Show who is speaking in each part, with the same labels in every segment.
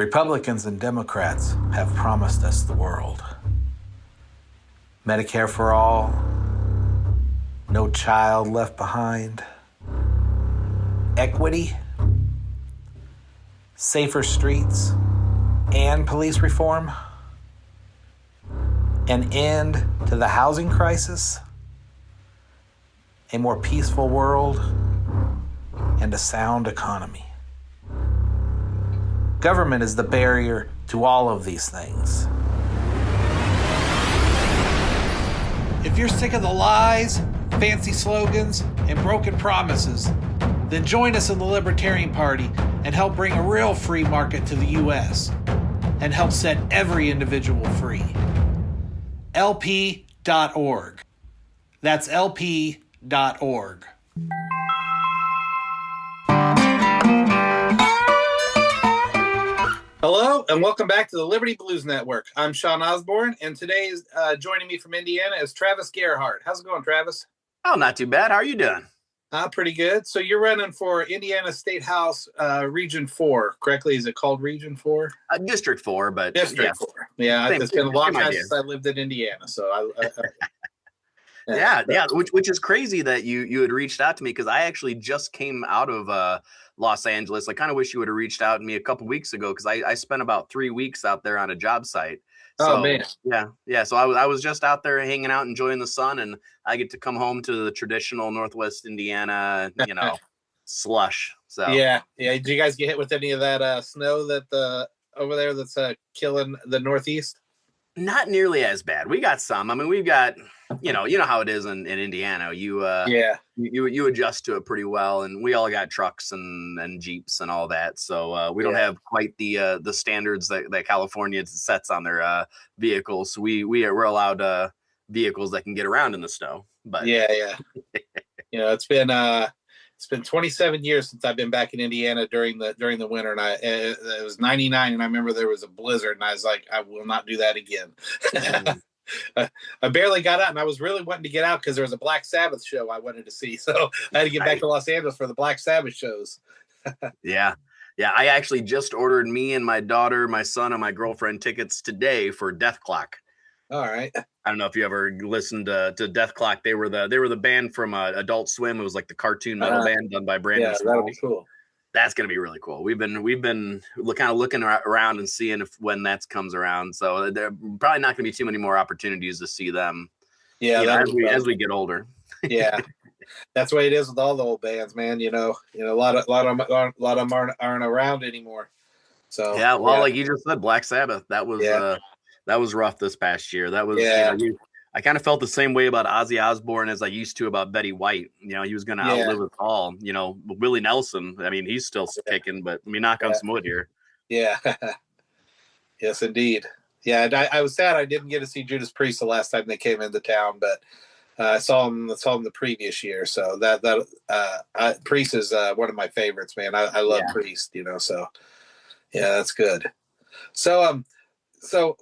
Speaker 1: Republicans and Democrats have promised us the world. Medicare for all, no child left behind, equity, safer streets, and police reform, an end to the housing crisis, a more peaceful world, and a sound economy. Government is the barrier to all of these things. If you're sick of the lies, fancy slogans, and broken promises, then join us in the Libertarian Party and help bring a real free market to the U.S. and help set every individual free. LP.org. That's LP.org. Hello, and welcome back to the Liberty Blues Network. I'm Shawn Osborne, and today joining me from Indiana is Travis Gearhart. How's it going, Travis?
Speaker 2: Oh, not too bad. How are you doing?
Speaker 1: Pretty good. So you're running for Indiana State House Region 4, correctly? Is it called Region 4?
Speaker 2: District 4, but
Speaker 1: District 4. Yeah, it's been a long time since I lived in Indiana, so
Speaker 2: yeah, which is crazy that you had reached out to me, because I actually just came out of Los Angeles. I kind of wish you would have reached out to me a couple weeks ago, because I spent about 3 weeks out there on a job site. So,
Speaker 1: oh man,
Speaker 2: yeah. So I was just out there hanging out, enjoying the sun, and I get to come home to the traditional Northwest Indiana, slush. So
Speaker 1: yeah. Did you guys get hit with any of that snow that over there that's killing the Northeast?
Speaker 2: Not nearly as bad. We got some. I mean, we've got, you know how it is in Indiana. You adjust to it pretty well, and we all got trucks and Jeeps and all that. So we don't have quite the standards that California sets on their vehicles. So we're allowed vehicles that can get around in the snow. But it's been 27 years since I've been back in Indiana during the winter, and it was 99, and I remember there was a blizzard, and I was like, I will not do that again. I barely got out, and I was really wanting to get out because there was a Black Sabbath show I wanted to see, so I had to get back to Los Angeles for the Black Sabbath shows. Yeah. I actually just ordered me and my daughter, my son, and my girlfriend tickets today for Death Clock.
Speaker 1: All right.
Speaker 2: I don't know if you ever listened to Death Clock. They were the band from Adult Swim. It was like the cartoon metal band done by Brandon.
Speaker 1: Yeah, that'll be cool.
Speaker 2: That's gonna be really cool. We've been kind of looking around and seeing when that comes around. So there probably not gonna be too many more opportunities to see them.
Speaker 1: Yeah,
Speaker 2: as we get older.
Speaker 1: Yeah, that's the way it is with all the old bands, man. A lot of them aren't around anymore. So
Speaker 2: like you just said, Black Sabbath. That was rough this past year. That was I kind of felt the same way about Ozzy Osbourne as I used to about Betty White. He was going to outlive us all. Willie Nelson, I mean, he's still kicking, but let me knock on some wood here.
Speaker 1: Yeah. Yes, indeed. Yeah, I was sad I didn't get to see Judas Priest the last time they came into town, but I saw him the previous year. So that Priest is one of my favorites, man. I love Priest, so yeah, that's good. So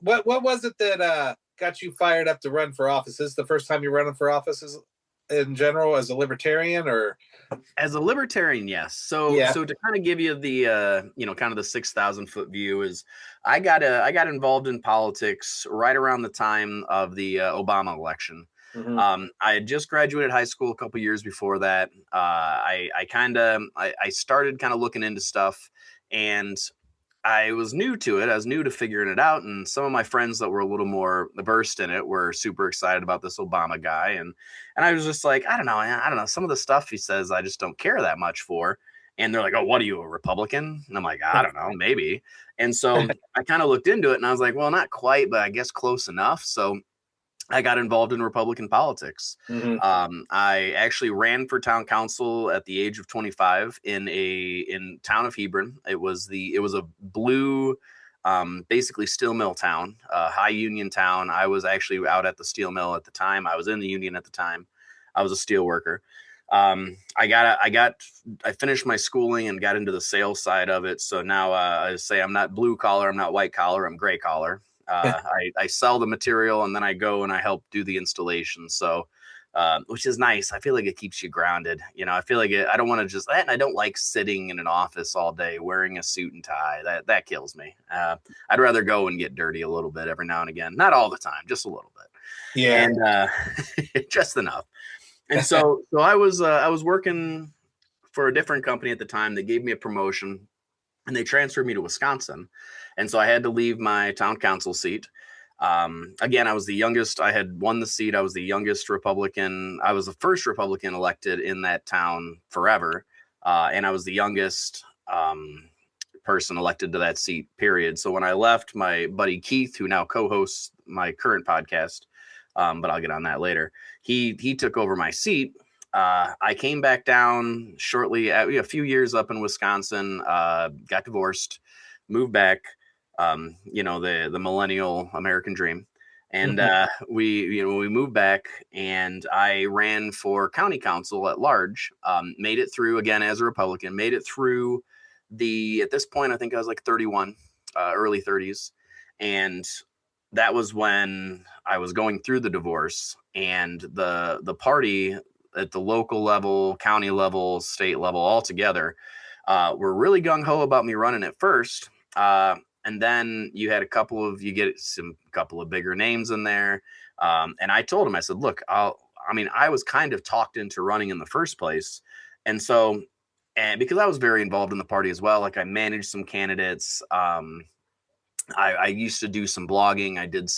Speaker 1: what was it that got you fired up to run for office? Is this the first time you're running for office in general as a libertarian, or?
Speaker 2: As a libertarian, yes. So to kind of give you the kind of the 6,000-foot view is I got involved in politics right around the time of the Obama election. Mm-hmm. I had just graduated high school a couple years before that. I started kind of looking into stuff, and I was new to it. I was new to figuring it out. And some of my friends that were a little more versed in it were super excited about this Obama guy. And I was just like, I don't know. Some of the stuff he says, I just don't care that much for. And they're like, oh, what are you, a Republican? And I'm like, I don't know, maybe. And so I kind of looked into it, and I was like, well, not quite, but I guess close enough. So I got involved in Republican politics. Mm-hmm. I actually ran for town council at the age of 25 in town of Hebron. It was a blue, basically steel mill town, high union town. I was actually out at the steel mill at the time. I was in the union at the time. I was a steel worker. I finished my schooling and got into the sales side of it. So now I say I'm not blue collar, I'm not white collar, I'm gray collar. I sell the material, and then I go and I help do the installation. So which is nice. I feel like it keeps you grounded. I feel like I don't want to just, and I don't like sitting in an office all day wearing a suit and tie. That kills me. I'd rather go and get dirty a little bit every now and again. Not all the time, just a little bit.
Speaker 1: Yeah.
Speaker 2: And just enough. And so I was working for a different company at the time. They gave me a promotion and they transferred me to Wisconsin. And so I had to leave my town council seat. Again, I was the youngest. I had won the seat. I was the youngest Republican. I was the first Republican elected in that town forever. And I was the youngest person elected to that seat, period. So when I left, my buddy Keith, who now co-hosts my current podcast, but I'll get on that later, he took over my seat. I came back down shortly, a few years up in Wisconsin, got divorced, moved back. The millennial American dream. And we moved back and I ran for county council at large, made it through again as a Republican, made it through at this point, I think I was like 31, early 30s. And that was when I was going through the divorce, and the party at the local level, county level, state level, all together, were really gung-ho about me running at first. And then you get some couple of bigger names in there. And I told him, I said, look, I was kind of talked into running in the first place. And because I was very involved in the party as well, like I managed some candidates. I used to do some blogging. I did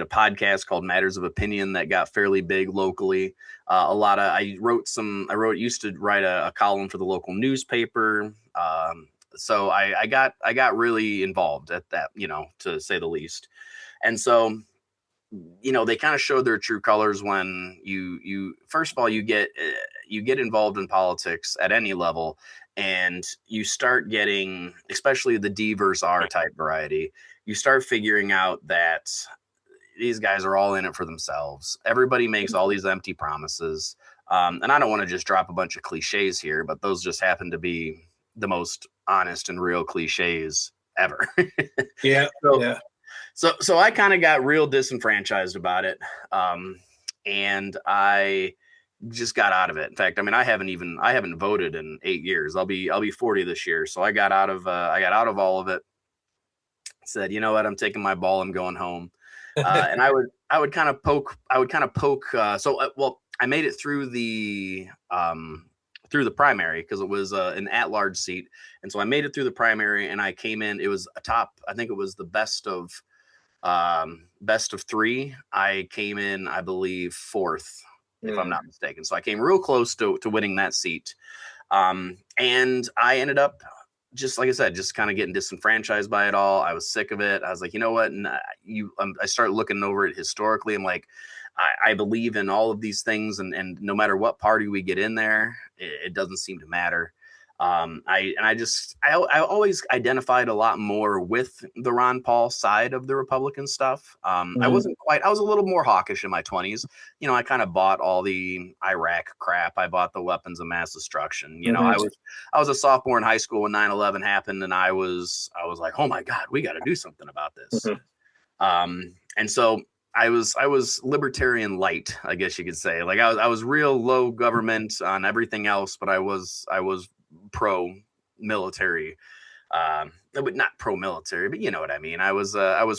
Speaker 2: a podcast called Matters of Opinion that got fairly big locally. Used to write a column for the local newspaper. So I got really involved at that, to say the least. And so, they kind of showed their true colors when you first of all, you get involved in politics at any level, and you start getting, especially the D versus R type variety, you start figuring out that these guys are all in it for themselves. Everybody makes all these empty promises. And I don't want to just drop a bunch of cliches here, but those just happen to be the most honest and real cliches ever.
Speaker 1: Yeah.
Speaker 2: So I kind of got real disenfranchised about it. And I just got out of it. In fact, I haven't voted in 8 years. I'll be 40 this year. So I got out of all of it. Said, you know what, I'm taking my ball. I'm going home. And I would kind of poke. I made it through the primary because it was an at-large seat. And so I made it through the primary and I came in, it was I think it was the best of 3. I came in, I believe, 4th, if I'm not mistaken. So I came real close to winning that seat. And I ended up, just like I said, just kind of getting disenfranchised by it all. I was sick of it. I was like, you know what? I started looking over it historically. I'm like, I believe in all of these things, and no matter what party we get in there, it doesn't seem to matter. I always identified a lot more with the Ron Paul side of the Republican stuff. I was a little more hawkish in my 20s. I kind of bought all the Iraq crap. I bought the weapons of mass destruction. I was a sophomore in high school when 9/11 happened, and I was like, oh my God, we got to do something about this. And so I was libertarian light, I guess you could say. Like I was real low government on everything else, but I was pro military, but not pro military, but you know what I mean. I was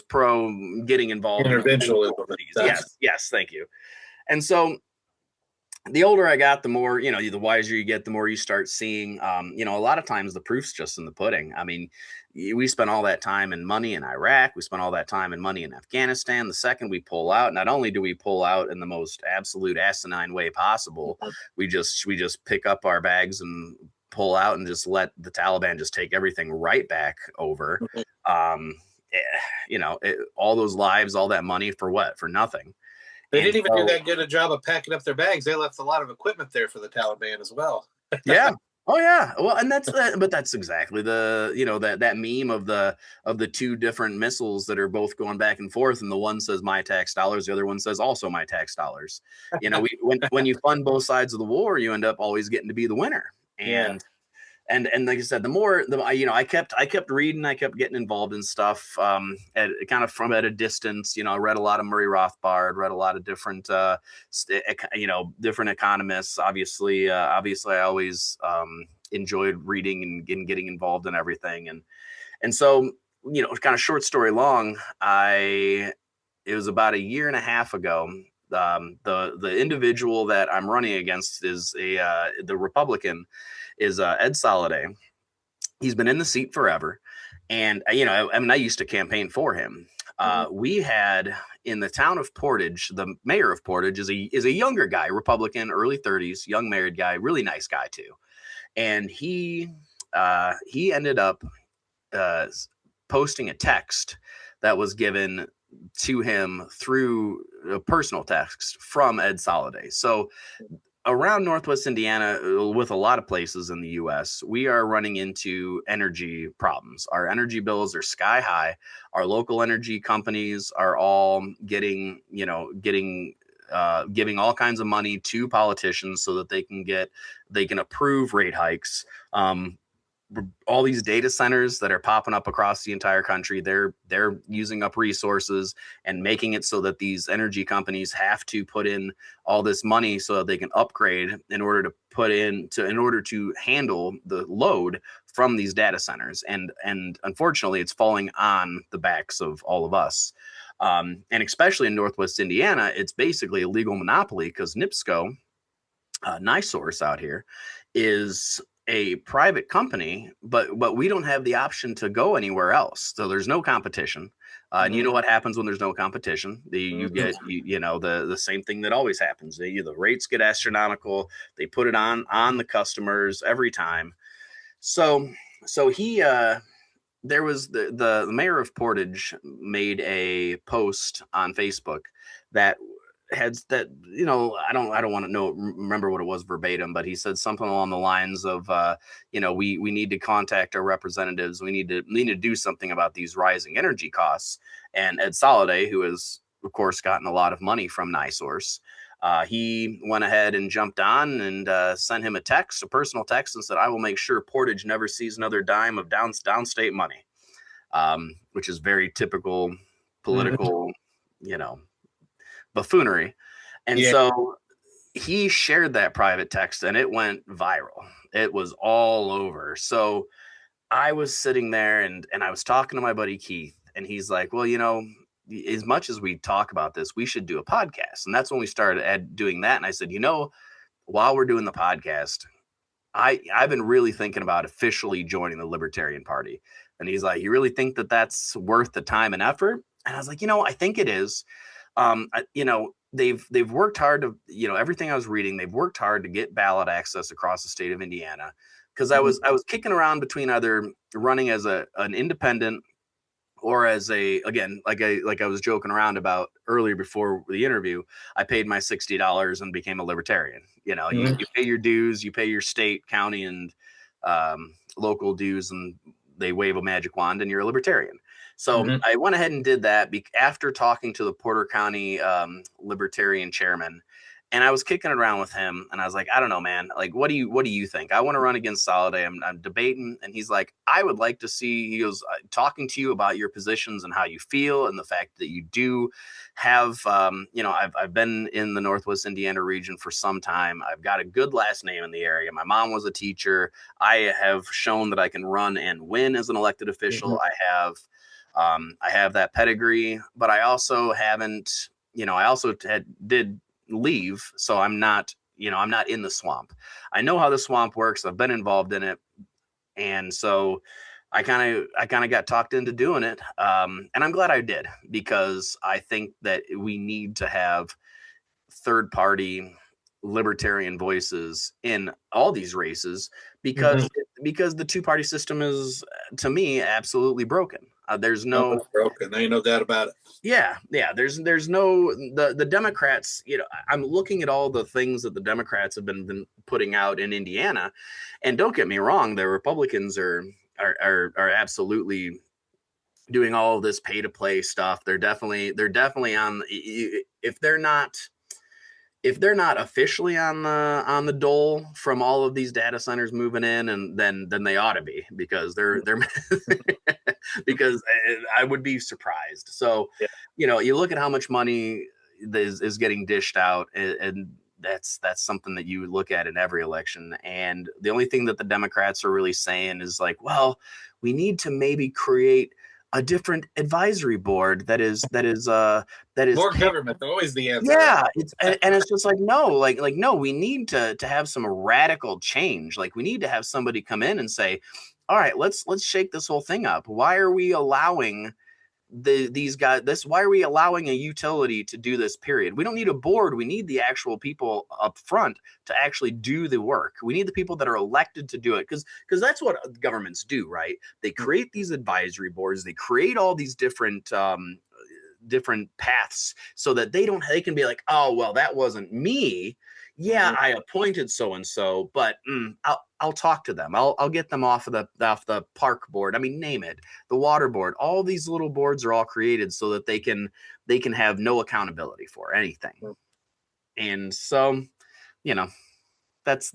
Speaker 2: pro getting involved
Speaker 1: interventionism.
Speaker 2: Yes, thank you. And so the older I got, the more, the wiser you get, the more you start seeing, a lot of times the proof's just in the pudding. I mean, we spent all that time and money in Iraq. We spent all that time and money in Afghanistan. The second we pull out, not only do we pull out in the most absolute asinine way possible, we just pick up our bags and pull out and just let the Taliban just take everything right back over. All those lives, all that money for what? For nothing.
Speaker 1: They didn't even do that good a job of packing up their bags. They left a lot of equipment there for the Taliban as well.
Speaker 2: Yeah. Oh yeah. Well, and that's exactly that meme of the two different missiles that are both going back and forth, and the one says my tax dollars, the other one says also my tax dollars. When you fund both sides of the war, you end up always getting to be the winner. And and like I said, I kept reading, I kept getting involved in stuff, at kind of from at a distance. I read a lot of Murray Rothbard, read a lot of different, different economists. Obviously, I always enjoyed reading and getting involved in everything, and so kind of short story long, it was about a year and a half ago. The individual that I'm running against is the Republican is Ed Soliday. He's been in the seat forever, and I used to campaign for him. We had in the town of Portage, the mayor of Portage is a younger guy, Republican, early 30s, young married guy, really nice guy too, and he ended up posting a text that was given to him through a personal text from Ed Soliday. So around Northwest Indiana, with a lot of places in the U.S., we are running into energy problems. Our energy bills are sky high. Our local energy companies are all giving all kinds of money to politicians so that they can approve rate hikes. All these data centers that are popping up across the entire country, they're using up resources and making it so that these energy companies have to put in all this money so that they can upgrade in order to handle the load from these data centers. And unfortunately, it's falling on the backs of all of us. And especially in Northwest Indiana, it's basically a legal monopoly because NIPSCO, NiSource out here, is a private company, but we don't have the option to go anywhere else. So there's no competition. And you know what happens when there's no competition? You get the same thing that always happens. The rates get astronomical. They put it on the customers every time. So he there was the mayor of Portage made a post on Facebook that I don't want to remember what it was verbatim, but he said something along the lines of we need to contact our representatives. We need to do something about these rising energy costs. And Ed Soliday, who has of course gotten a lot of money from NiSource, he went ahead and jumped on and sent him a personal text, and said, "I will make sure Portage never sees another dime of downstate money," which is very typical political, buffoonery. And so he shared that private text and it went viral. It was all over. So I was sitting there and I was talking to my buddy Keith, and he's like, "Well, as much as we talk about this, we should do a podcast." And that's when we started doing that. And I said, while we're doing the podcast, I've been really thinking about officially joining the Libertarian Party. And he's like, "You really think that that's worth the time and effort?" And I was like, I think it is. They've worked hard to, everything I was reading, they've worked hard to get ballot access across the state of Indiana. Because I was kicking around between either running as an independent or as again, like I was joking around about earlier before the interview, I paid my $60 and became a libertarian. You pay your dues, you pay your state, county, and local dues, and they wave a magic wand and you're a libertarian. So I went ahead and did that after talking to the Porter County Libertarian chairman. And I was kicking it around with him, and I was like, "I don't know, man. Like, what do you think? I want to run against Soliday. I'm debating." And he's like, "I would like to see," he goes, "talking to you about your positions and how you feel, and the fact that you do have, I've been in the Northwest Indiana region for some time. I've got a good last name in the area. My mom was a teacher. I have shown that I can run and win as an elected official. I have that pedigree, but I also haven't, did leave. So I'm not in the swamp. I know how the swamp works. I've been involved in it." And so I kind of got talked into doing it. And I'm glad I did, because I think that we need to have third party libertarian voices in all these races, because the two-party system is, to me, absolutely broken. There's no
Speaker 1: broken. There ain't no doubt about it.
Speaker 2: Yeah. There's no the Democrats. I'm looking at all the things that the Democrats have been putting out in Indiana, and don't get me wrong, the Republicans are absolutely doing all of this pay to play stuff. They're definitely on. If they're not if they're not officially on the dole from all of these data centers moving in, and then they ought to be, because they're because I would be surprised. So,
Speaker 1: Yeah.
Speaker 2: you look at how much money is getting dished out, and that's something that you look at in every election. And the only thing that the Democrats are really saying is like, well, we need to maybe create a different advisory board that is
Speaker 1: More government, always the answer,
Speaker 2: yeah,
Speaker 1: right?
Speaker 2: and it's just like, no, no, we need to have some radical change. Like, we need to have somebody come in and say, all right, let's shake this whole thing up. Why are we allowing these guys this? Why are we allowing a utility to do this? Period. We don't need a board. We need the actual people up front to actually do the work. We need the people that are elected to do it, because that's what governments do, right? They create these advisory boards. They create all these different paths so that they can be like, oh, well, that wasn't me. Yeah, I appointed so and so, but I'll talk to them. I'll get them off the park board. I mean, name it, the water board. All these little boards are all created so that they can have no accountability for anything. And so, you know, that's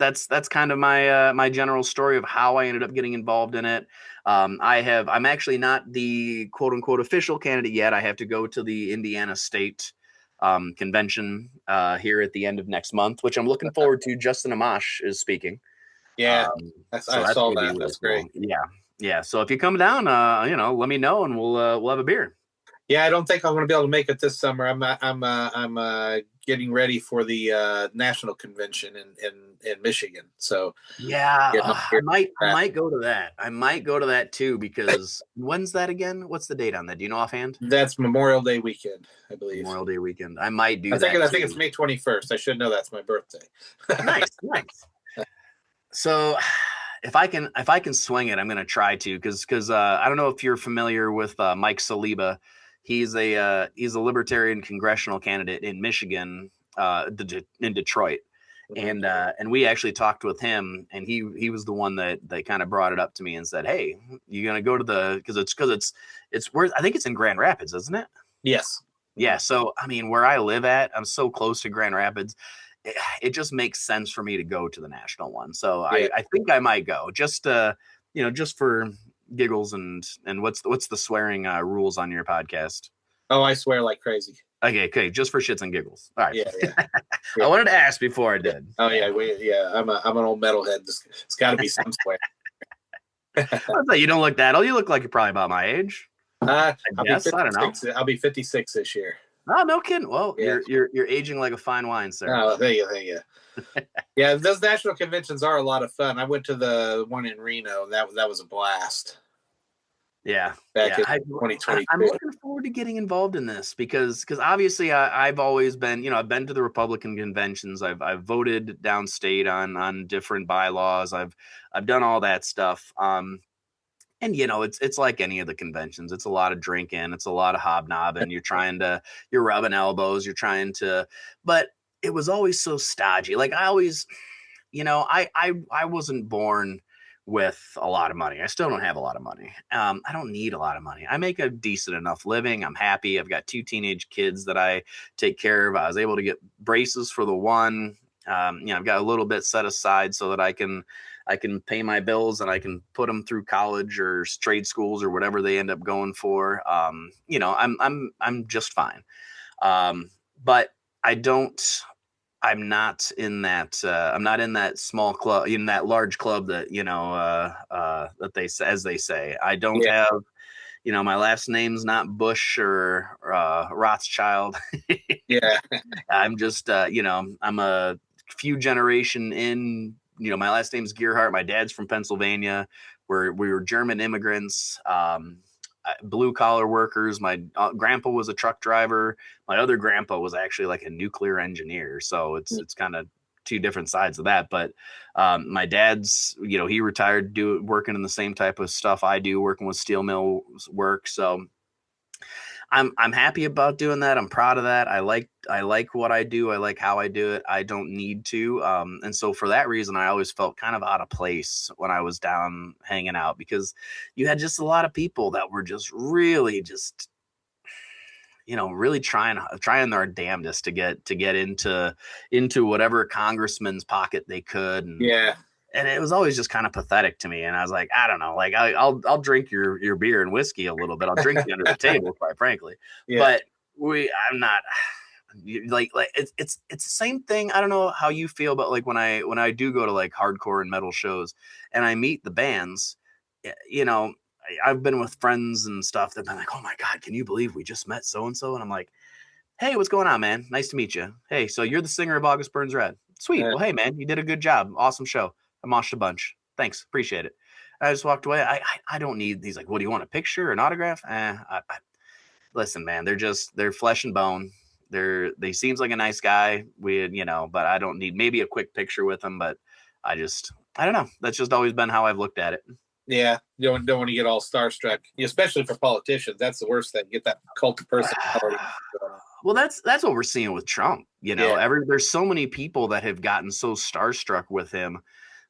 Speaker 2: kind of my general story of how I ended up getting involved in it. I'm actually not the quote unquote official candidate yet. I have to go to the Indiana State convention here at the end of next month, which I'm looking forward to. Justin Amash is speaking.
Speaker 1: Yeah,
Speaker 2: So
Speaker 1: I
Speaker 2: that's
Speaker 1: saw
Speaker 2: going to be
Speaker 1: that.
Speaker 2: really
Speaker 1: That's
Speaker 2: cool.
Speaker 1: great.
Speaker 2: Yeah. So if you come down, let me know, and we'll have a beer.
Speaker 1: Yeah, I don't think I'm going to be able to make it this summer. I'm getting ready for the national convention in Michigan. So
Speaker 2: Yeah,
Speaker 1: getting up here
Speaker 2: I
Speaker 1: for that.
Speaker 2: might go to that. I might go to that too, because when's that again? What's the date on that? Do you know offhand?
Speaker 1: That's Memorial Day weekend, I believe.
Speaker 2: Memorial Day weekend. I might do that
Speaker 1: I think it's
Speaker 2: too.
Speaker 1: May 21st. I should know that's my birthday.
Speaker 2: Nice, nice. So if I can swing it, I'm gonna try to, because I don't know if you're familiar with Mike Saliba. He's a Libertarian congressional candidate in Michigan, in Detroit. And we actually talked with him, and he was the one that kind of brought it up to me and said, "Hey, you gonna go to the because it's where I think it's in Grand Rapids, isn't it?"
Speaker 1: Yes.
Speaker 2: Yeah. So I mean, where I live at, I'm so close to Grand Rapids. It just makes sense for me to go to the national one. So
Speaker 1: Yeah.
Speaker 2: I think I might go, just just for giggles. And what's the swearing rules on your podcast?
Speaker 1: Oh, I swear like crazy.
Speaker 2: Okay, just for shits and giggles. All right.
Speaker 1: Yeah, yeah.
Speaker 2: I
Speaker 1: Yeah.
Speaker 2: wanted to ask before I
Speaker 1: Yeah.
Speaker 2: did.
Speaker 1: Oh yeah, I'm an old metalhead. It's got to be some swear.
Speaker 2: You don't look that old. You look like you're probably about my age. I
Speaker 1: I'll be
Speaker 2: guess. I don't know.
Speaker 1: 56. I'll be 56 this year.
Speaker 2: Oh, no kidding. Well,
Speaker 1: Yeah.
Speaker 2: you're aging like a fine wine, sir.
Speaker 1: Oh, thank you. Yeah, those national conventions are a lot of fun. I went to the one in Reno. That was a blast.
Speaker 2: Yeah,
Speaker 1: Back in
Speaker 2: I'm
Speaker 1: 2022.
Speaker 2: looking forward to getting involved in this, because obviously I've always been, I've been to the Republican conventions. I've voted downstate on different bylaws. I've done all that stuff. And it's like any of the conventions. It's a lot of drinking. It's a lot of hobnobbing. You're rubbing elbows. But it was always so stodgy. Like, I always, I wasn't born with a lot of money. I still don't have a lot of money. I don't need a lot of money. I make a decent enough living. I'm happy. I've got 2 teenage kids that I take care of. I was able to get braces for the one. I've got a little bit set aside so that I can pay my bills, and I can put them through college or trade schools or whatever they end up going for. I'm just fine. But I don't. I'm not in that small club, in that large club that that they say, as they say. I don't
Speaker 1: Yeah.
Speaker 2: have, my last name's not Bush or Rothschild.
Speaker 1: Yeah.
Speaker 2: I'm just I'm a few generation in. My last name's Gearhart. My dad's from Pennsylvania. We were German immigrants. Blue collar workers. My grandpa was a truck driver. My other grandpa was actually like a nuclear engineer. So it's kind of 2 different sides of that. But my dad's, he retired working in the same type of stuff I do, working with steel mill work. So I'm happy about doing that. I'm proud of that. I like what I do. I like how I do it. I don't need to. And so for that reason, I always felt kind of out of place when I was down hanging out, because you had just a lot of people that were just really really trying their damnedest to get into whatever congressman's pocket they could. And it was always just kind of pathetic to me. And I was like, I don't know, like I'll drink your beer and whiskey a little bit. I'll drink you under the table, quite frankly. But I'm not like it's the same thing. I don't know how you feel, but like when I do go to like hardcore and metal shows and I meet the bands, I've been with friends and stuff that've been like, oh my God, can you believe we just met so-and-so? And I'm like, hey, what's going on, man? Nice to meet you. Hey, so you're the singer of August Burns Red. Sweet. Well, hey, man, you did a good job. Awesome show. I moshed a bunch. Thanks. Appreciate it. I just walked away. I don't need these. Like, what do you want? A picture or an autograph? Listen, man, they're flesh and bone. They seems like a nice guy. But I don't need maybe a quick picture with him. But I don't know. That's just always been how I've looked at it.
Speaker 1: Yeah, you don't want to get all starstruck, especially for politicians. That's the worst thing. Get that cult of personality.
Speaker 2: Well, that's what we're seeing with Trump. There's so many people that have gotten so starstruck with him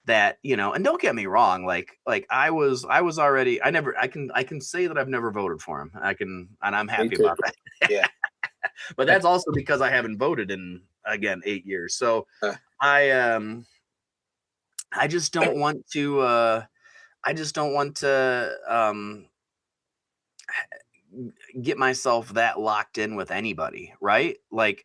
Speaker 2: that, and don't get me wrong, like I was already, I can say that I've never voted for him. And I'm happy about that.
Speaker 1: Yeah.
Speaker 2: But that's also because I haven't voted in, again, 8 years. So I just don't want to get myself that locked in with anybody, right? Like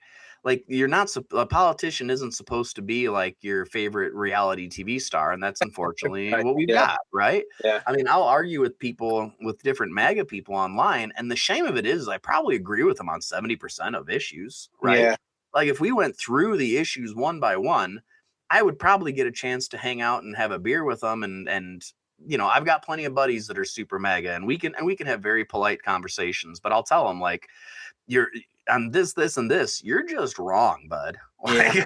Speaker 2: you're not a politician isn't supposed to be like your favorite reality TV star, and that's unfortunately what we've got, right?
Speaker 1: Yeah.
Speaker 2: I mean, I'll argue with people, with different MAGA people online, and the shame of it is I probably agree with them on 70% of issues, right?
Speaker 1: Yeah.
Speaker 2: Like if we went through the issues one by one, I would probably get a chance to hang out and have a beer with them, and I've got plenty of buddies that are super MAGA, and we can have very polite conversations, but I'll tell them like, you're on this, and this, you're just wrong, bud.
Speaker 1: Yeah.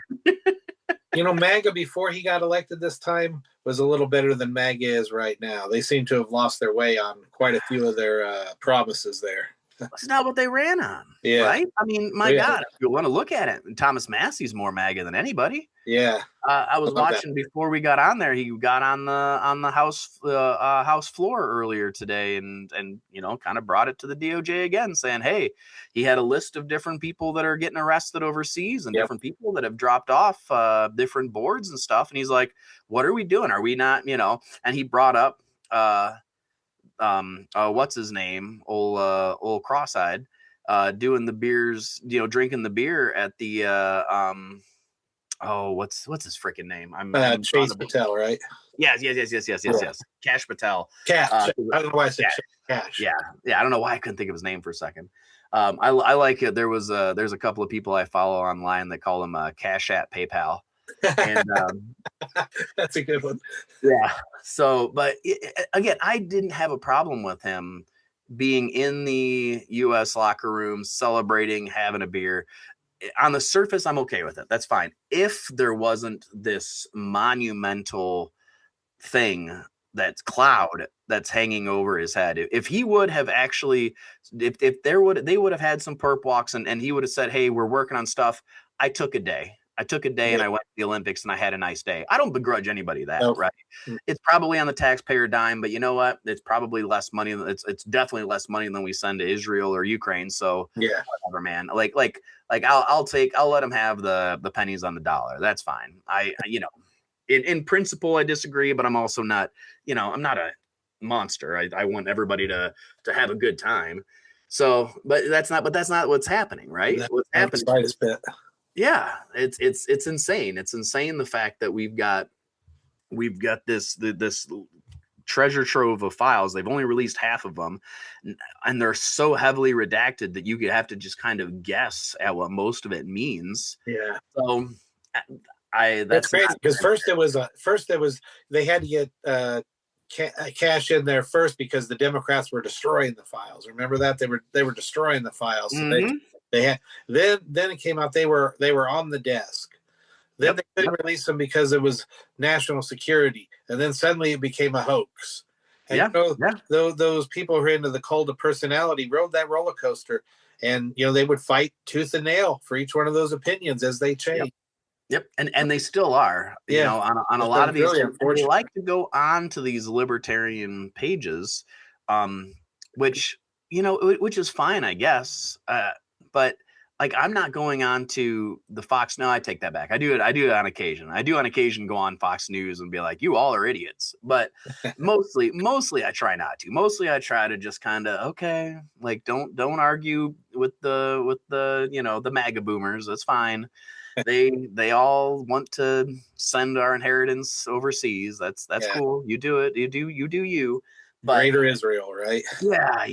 Speaker 1: MAGA before he got elected this time was a little better than MAGA is right now. They seem to have lost their way on quite a few of their promises there.
Speaker 2: That's not what they ran on.
Speaker 1: Yeah.
Speaker 2: Right? I mean, my God, if you want to look at it, Thomas Massey's more MAGA than anybody.
Speaker 1: Yeah.
Speaker 2: I was watching before we got on there. He got on the House floor earlier today, and kind of brought it to the DOJ again, saying, hey, he had a list of different people that are getting arrested overseas and different people that have dropped off different boards and stuff. And he's like, what are we doing? Are we not, And he brought up what's his name, old cross-eyed, doing the beers, drinking the beer at the what's his freaking name? I'm
Speaker 1: Chase Patel, right?
Speaker 2: Yes. Cash Patel.
Speaker 1: Cash. I don't know why I said Cash.
Speaker 2: Yeah. I don't know why I couldn't think of his name for a second. I like it. There's a couple of people I follow online that call him Cash at PayPal. And
Speaker 1: that's a good one.
Speaker 2: Yeah. So, but again, I didn't have a problem with him being in the U.S. locker room, celebrating, having a beer. On the surface, I'm okay with it. That's fine. If there wasn't this monumental thing, that's cloud that's hanging over his head, if he would have actually, they would have had some perp walks and he would have said, hey, we're working on stuff. I took a day and I went to the Olympics and I had a nice day. I don't begrudge anybody that, right? It's probably on the taxpayer dime, but you know what? It's probably less money. It's definitely less money than we send to Israel or Ukraine. So whatever, man. Like I'll let him have the pennies on the dollar. That's fine. In principle, I disagree, but I'm also not, I'm not a monster. I want everybody to have a good time. So, but that's not what's happening, right? What's happening? Yeah, it's insane. It's insane, the fact that we've got this treasure trove of files. They've only released half of them, and they're so heavily redacted that you could have to just kind of guess at what most of it means.
Speaker 1: Yeah.
Speaker 2: So
Speaker 1: that's crazy, because first they had to get cash in there first because the Democrats were destroying the files. Remember that they were destroying the files. So they had then it came out they were on the desk. Then they couldn't release them because it was national security, and then suddenly it became a hoax. And those people who are into the cult of personality rode that roller coaster, and they would fight tooth and nail for each one of those opinions as they changed.
Speaker 2: Yep. And they still are, on a lot of these. They like to go on to these libertarian pages, which is fine, I guess. but like I'm not going on to the Fox. No, I take that back. I do it on occasion. I do on occasion go on Fox News and be like, you all are idiots. But mostly I try not to. Mostly I try to just kind of, okay, like don't argue with the the MAGA boomers. That's fine. They all want to send our inheritance overseas. That's cool. You do it. You do you. But
Speaker 1: Greater Israel, right?
Speaker 2: yeah,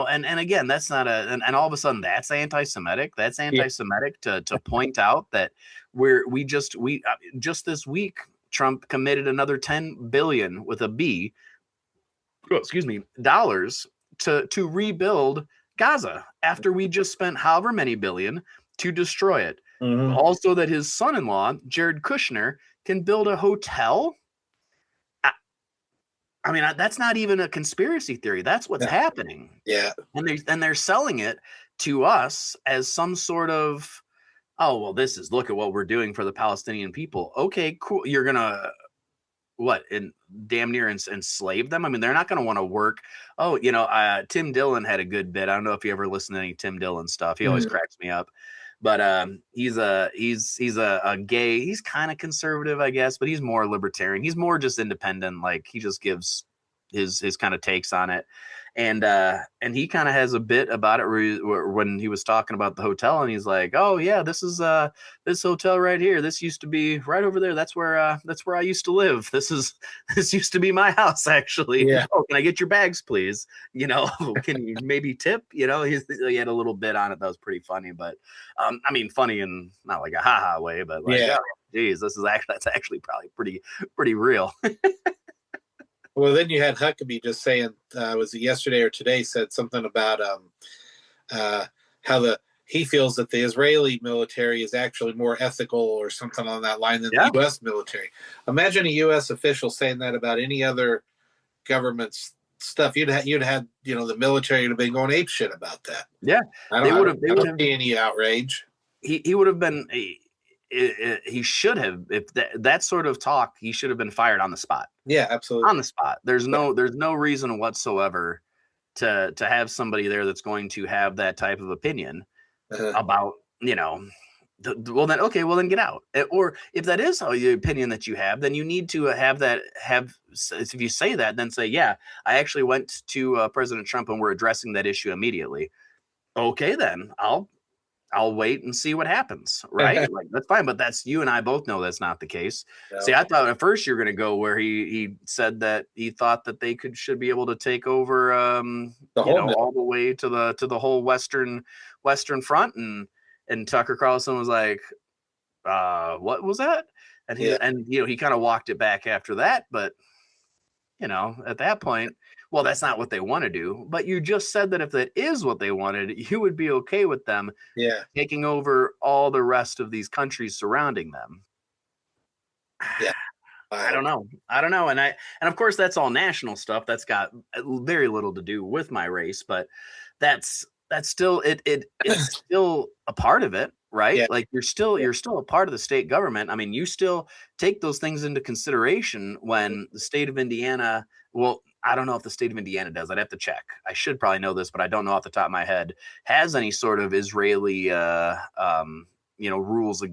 Speaker 2: and again, that's not and all of a sudden that's anti-Semitic. That's
Speaker 1: Yeah.
Speaker 2: anti-Semitic to point out that we just this week Trump committed another 10 billion with a B, dollars to rebuild Gaza after we just spent however many billion to destroy it.
Speaker 1: Mm-hmm.
Speaker 2: Also, that his son-in-law Jared Kushner can build a hotel. I mean, that's not even a conspiracy theory. That's what's happening.
Speaker 1: Yeah.
Speaker 2: And they're selling it to us as some sort of, oh, well, look at what we're doing for the Palestinian people. Okay, cool. You're going to damn near enslave them? I mean, they're not going to want to work. Oh, Tim Dillon had a good bit. I don't know if you ever listen to any Tim Dillon stuff. He always cracks me up. But he's a gay. He's kind of conservative, I guess, but he's more libertarian. He's more just independent. Like he just gives his kind of takes on it. And he kind of has a bit about it when he was talking about the hotel, and he's like, "Oh yeah, this is this hotel right here. This used to be right over there. That's where I used to live. This used to be my house, actually.
Speaker 1: Yeah.
Speaker 2: Oh, can I get your bags, please? Can you maybe tip? He had a little bit on it that was pretty funny, but I mean, funny in not like a haha way, but like, oh, geez, that's actually probably pretty real."
Speaker 1: Well, then you had Huckabee just saying, was it yesterday or today, said something about how he feels that the Israeli military is actually more ethical or something on that line than the U.S. military. Imagine a U.S. official saying that about any other government's stuff. You'd had the military would have been going ape shit about that.
Speaker 2: Yeah,
Speaker 1: I don't see any outrage.
Speaker 2: He would have been. He should have, if that sort of talk, he should have been fired on the spot.
Speaker 1: Yeah, absolutely.
Speaker 2: On the spot. There's no reason whatsoever to have somebody there that's going to have that type of opinion about, well then get out. Or if that is the opinion that you have, then you need to if you say that, then say, yeah, I actually went to President Trump and we're addressing that issue immediately. Okay, then I'll wait and see what happens, right? Like that's fine, but you and I both know that's not the case. No. See, I thought at first you're going to go where he said that he thought that they should be able to take over, all the way to the whole western front, and Tucker Carlson was like, what was that? And he kind of walked it back after that, but at that point, well, that's not what they want to do. But you just said that if that is what they wanted, you would be okay with them taking over all the rest of these countries surrounding them.
Speaker 1: Yeah.
Speaker 2: I don't know. And of course, that's all national stuff. That's got very little to do with my race, but that's still it's still a part of it, right? Yeah. Like you're still a part of the state government. I mean, you still take those things into consideration when the state of Indiana. Well, I don't know if the state of Indiana does. I'd have to check. I should probably know this, but I don't know off the top of my head. Has any sort of Israeli rules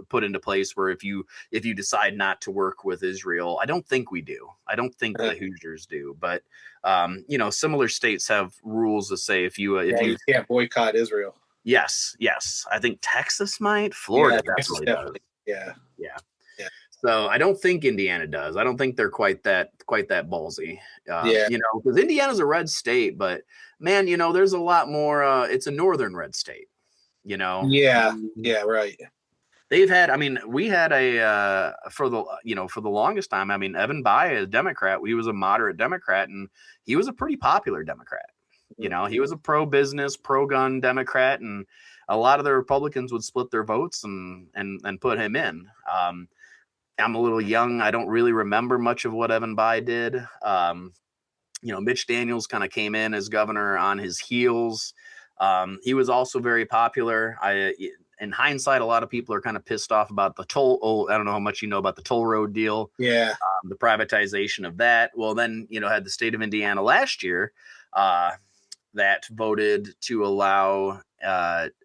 Speaker 2: put into place where if you decide not to work with Israel, I don't think we do. I don't think the Hoosiers do, but similar states have rules that say if you
Speaker 1: can't boycott Israel.
Speaker 2: Yes. I think Texas might. Florida definitely does.
Speaker 1: Yeah.
Speaker 2: So I don't think Indiana does. I don't think they're quite that ballsy. Because Indiana's a red state, but man, there's a lot more. It's a northern red state.
Speaker 1: Yeah, right.
Speaker 2: They've had. I mean, we had for the longest time. I mean, Evan Bayh, a Democrat, he was a moderate Democrat, and he was a pretty popular Democrat. He was a pro-business, pro-gun Democrat, and a lot of the Republicans would split their votes and put him in. I'm a little young. I don't really remember much of what Evan Bayh did. Mitch Daniels kind of came in as governor on his heels. He was also very popular. In hindsight, a lot of people are kind of pissed off about the toll. Oh, I don't know how much you know about the toll road deal.
Speaker 1: Yeah.
Speaker 2: The privatization of that. Well, then, had the state of Indiana last year that voted to allow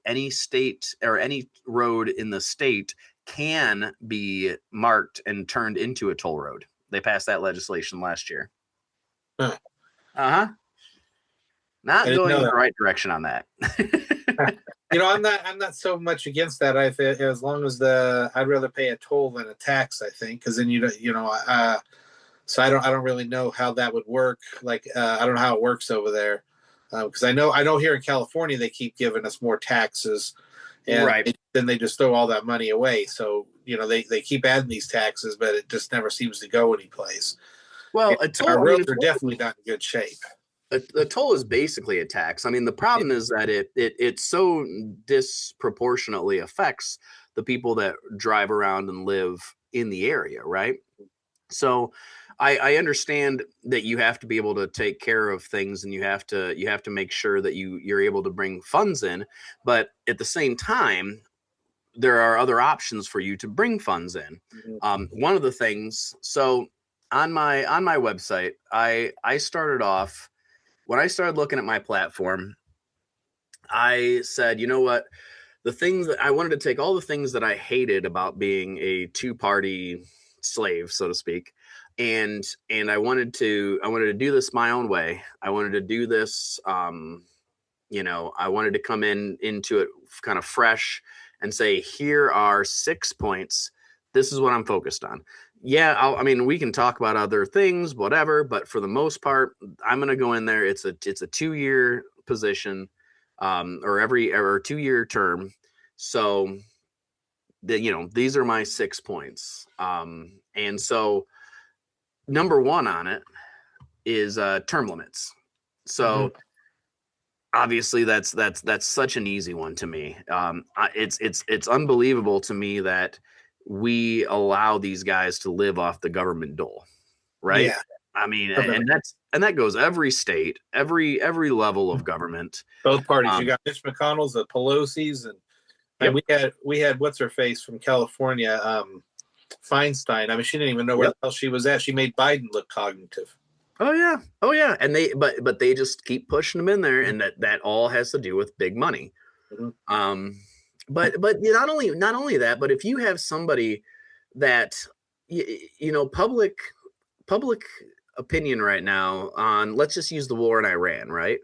Speaker 2: any state or any road in the state can be marked and turned into a toll road. They passed that legislation last year.
Speaker 1: Huh.
Speaker 2: Uh-huh. Not going in the right direction on that.
Speaker 1: I'm not so much against that. As long as I'd rather pay a toll than a tax, I think, because then so I don't really know how that would work. Like I don't know how it works over there, because I know here in California they keep giving us more taxes, and
Speaker 2: right.
Speaker 1: then they just throw all that money away. So they keep adding these taxes, but it just never seems to go anyplace.
Speaker 2: Well,
Speaker 1: our roads are definitely not in good shape.
Speaker 2: A toll is basically a tax. I mean, the problem is that it so disproportionately affects the people that drive around and live in the area, right? So I understand that you have to be able to take care of things, and you have to make sure that you're able to bring funds in, but at the same time, there are other options for you to bring funds in. One of the things, so on my website, I started off. When I started looking at my platform, I said, you know what? The things that I wanted to take, all the things that I hated about being a two-party slave, so to speak, and I wanted to do this my own way. I wanted to do this, I wanted to come into it kind of fresh and say, here are 6 points. This is what I'm focused on. Yeah, we can talk about other things, whatever, but for the most part, I'm going to go in there. It's a 2-year position, or 2-year term. So these are my 6 points. And so number 1 on it is term limits. So obviously that's such an easy one to me. It's unbelievable to me that we allow these guys to live off the government dole, right?
Speaker 1: Yeah.
Speaker 2: I mean, and that goes every state, every level of government.
Speaker 1: Both parties. You got Mitch McConnell's, the Pelosi's, and we had what's her face from California, Feinstein. I mean, she didn't even know where the hell she was at. She made Biden look cognitive.
Speaker 2: Oh yeah, and but they just keep pushing them in there, and that all has to do with big money. But not only that, but if you have somebody that public opinion right now on, let's just use the war in Iran, right?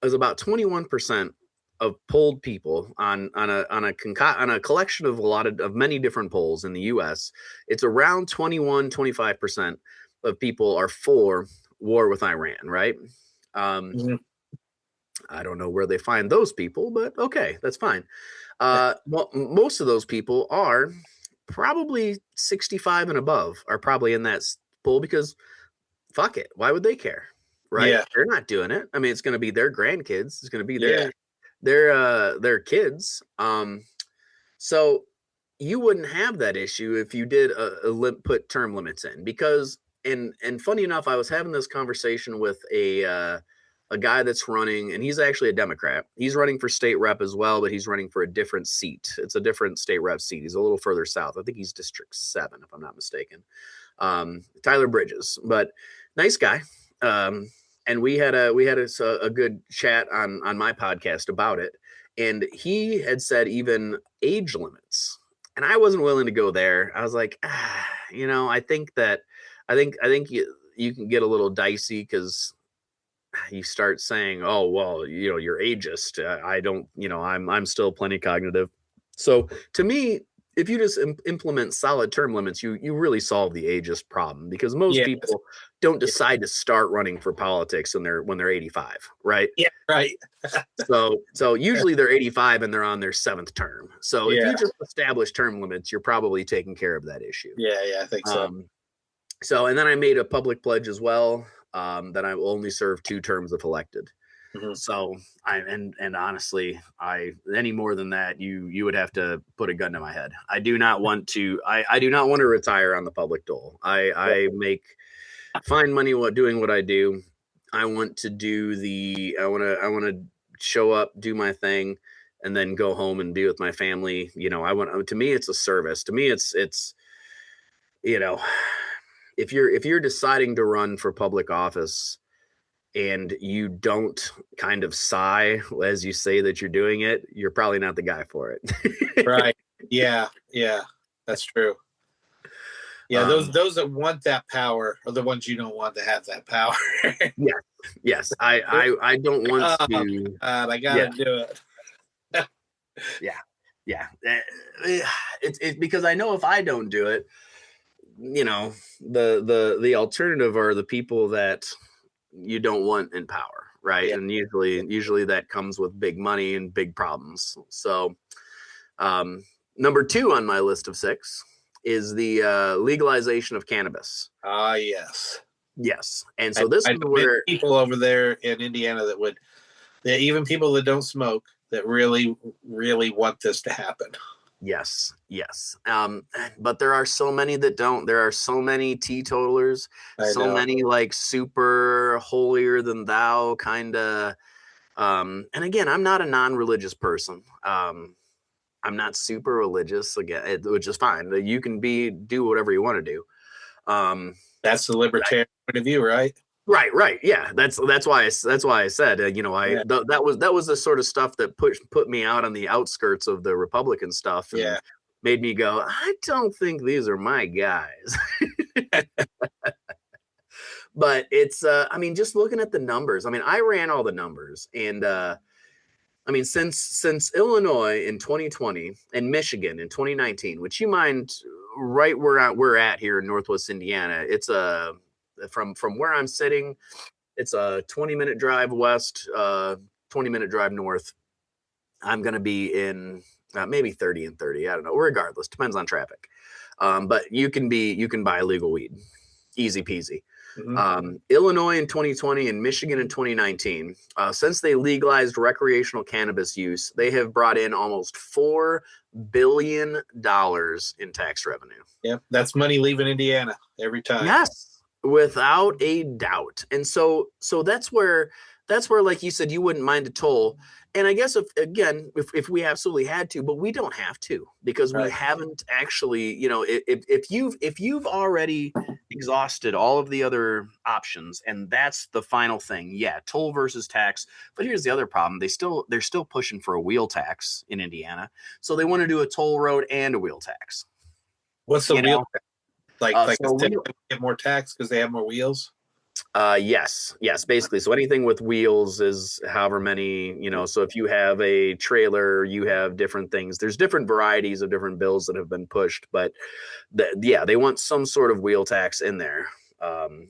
Speaker 2: Is about 21% of polled people on a collection of of many different polls in the U.S. It's around 25% of people are for war with Iran, right? I don't know where they find those people, but okay, that's fine. Well, most of those people are probably 65 and above, are probably in that poll, because fuck it, why would they care, right?
Speaker 1: Yeah.
Speaker 2: They're not doing it. I mean, it's going to be their grandkids. It's going to be their kids. So you wouldn't have that issue if you did put term limits in, because and funny enough, I was having this conversation with a guy that's running, and he's actually a Democrat. He's running for state rep as well, but he's running for a different seat. It's a different state rep seat. He's a little further south. I think he's District 7, if I'm not mistaken. Tyler Bridges, but nice guy. And we had a good chat on my podcast about it. And he had said even age limits, and I wasn't willing to go there. I was like, I think you can get a little dicey, because you start saying, oh, well, you're ageist. I don't, I'm still plenty cognitive. So to me, if you just implement solid term limits, you really solve the ageist problem, because most people don't decide to start running for politics when they're 85, right?
Speaker 1: Yeah, right.
Speaker 2: So usually they're 85 and they're on their 7th term. So if you just establish term limits, you're probably taking care of that issue.
Speaker 1: Yeah, I think so.
Speaker 2: So, and then I made a public pledge as well, that I will only serve 2 terms if elected. So and honestly, any more than that, you would have to put a gun to my head. I do not want to retire on the public dole. I make fine money doing what I do. I want to show up, do my thing, and then go home and be with my family. To me, it's a service. To me, it's if you're deciding to run for public office, and you don't kind of sigh as you say that you're doing it, you're probably not the guy for it.
Speaker 1: Right. Yeah. Yeah. That's true. Yeah. Those that want that power are the ones you don't want to have that power.
Speaker 2: Yes. I don't want to.
Speaker 1: I gotta do it.
Speaker 2: Yeah. It's because I know if I don't do it, the alternative are the people that you don't want in power, right? And usually that comes with big money and big problems. So number 2 on my list of 6 is the legalization of cannabis. Yes. And so this is where
Speaker 1: people over there in Indiana even people that don't smoke, that really, really want this to happen.
Speaker 2: Yes. But there are so many that don't. There are so many teetotalers, many like super holier than thou kind of. And again, I'm not a non-religious person. I'm not super religious, again, which is fine. You can do whatever you want to do.
Speaker 1: That's the libertarian point of view, right?
Speaker 2: Right. Yeah, that's why I said that was the sort of stuff that put me out on the outskirts of the Republican stuff and made me go, I don't think these are my guys. But it's just looking at the numbers. I ran all the numbers, and since Illinois in 2020 and Michigan in 2019, which you mind right where we're at here in Northwest Indiana, it's from where I'm sitting, it's a 20-minute drive west, 20-minute drive north. I'm going to be in maybe 30 and 30. I don't know. Regardless, depends on traffic. But you can buy legal weed. Easy peasy. Mm-hmm. Illinois in 2020 and Michigan in 2019, since they legalized recreational cannabis use, they have brought in almost $4 billion in tax revenue.
Speaker 1: Yep. That's money leaving Indiana every time.
Speaker 2: Yes. Without a doubt. And so that's where, like you said, you wouldn't mind a toll. And I guess if we absolutely had to, but we don't have to, because we haven't actually, if you've already exhausted all of the other options, and that's the final thing. Yeah. Toll versus tax. But here's the other problem. They're still pushing for a wheel tax in Indiana. So they want to do a toll road and a wheel tax.
Speaker 1: What's the wheel tax? Like so they get more tax because they have more wheels?
Speaker 2: Yes, basically. So anything with wheels is however many, so if you have a trailer, you have different things. There's different varieties of different bills that have been pushed, but they want some sort of wheel tax in there.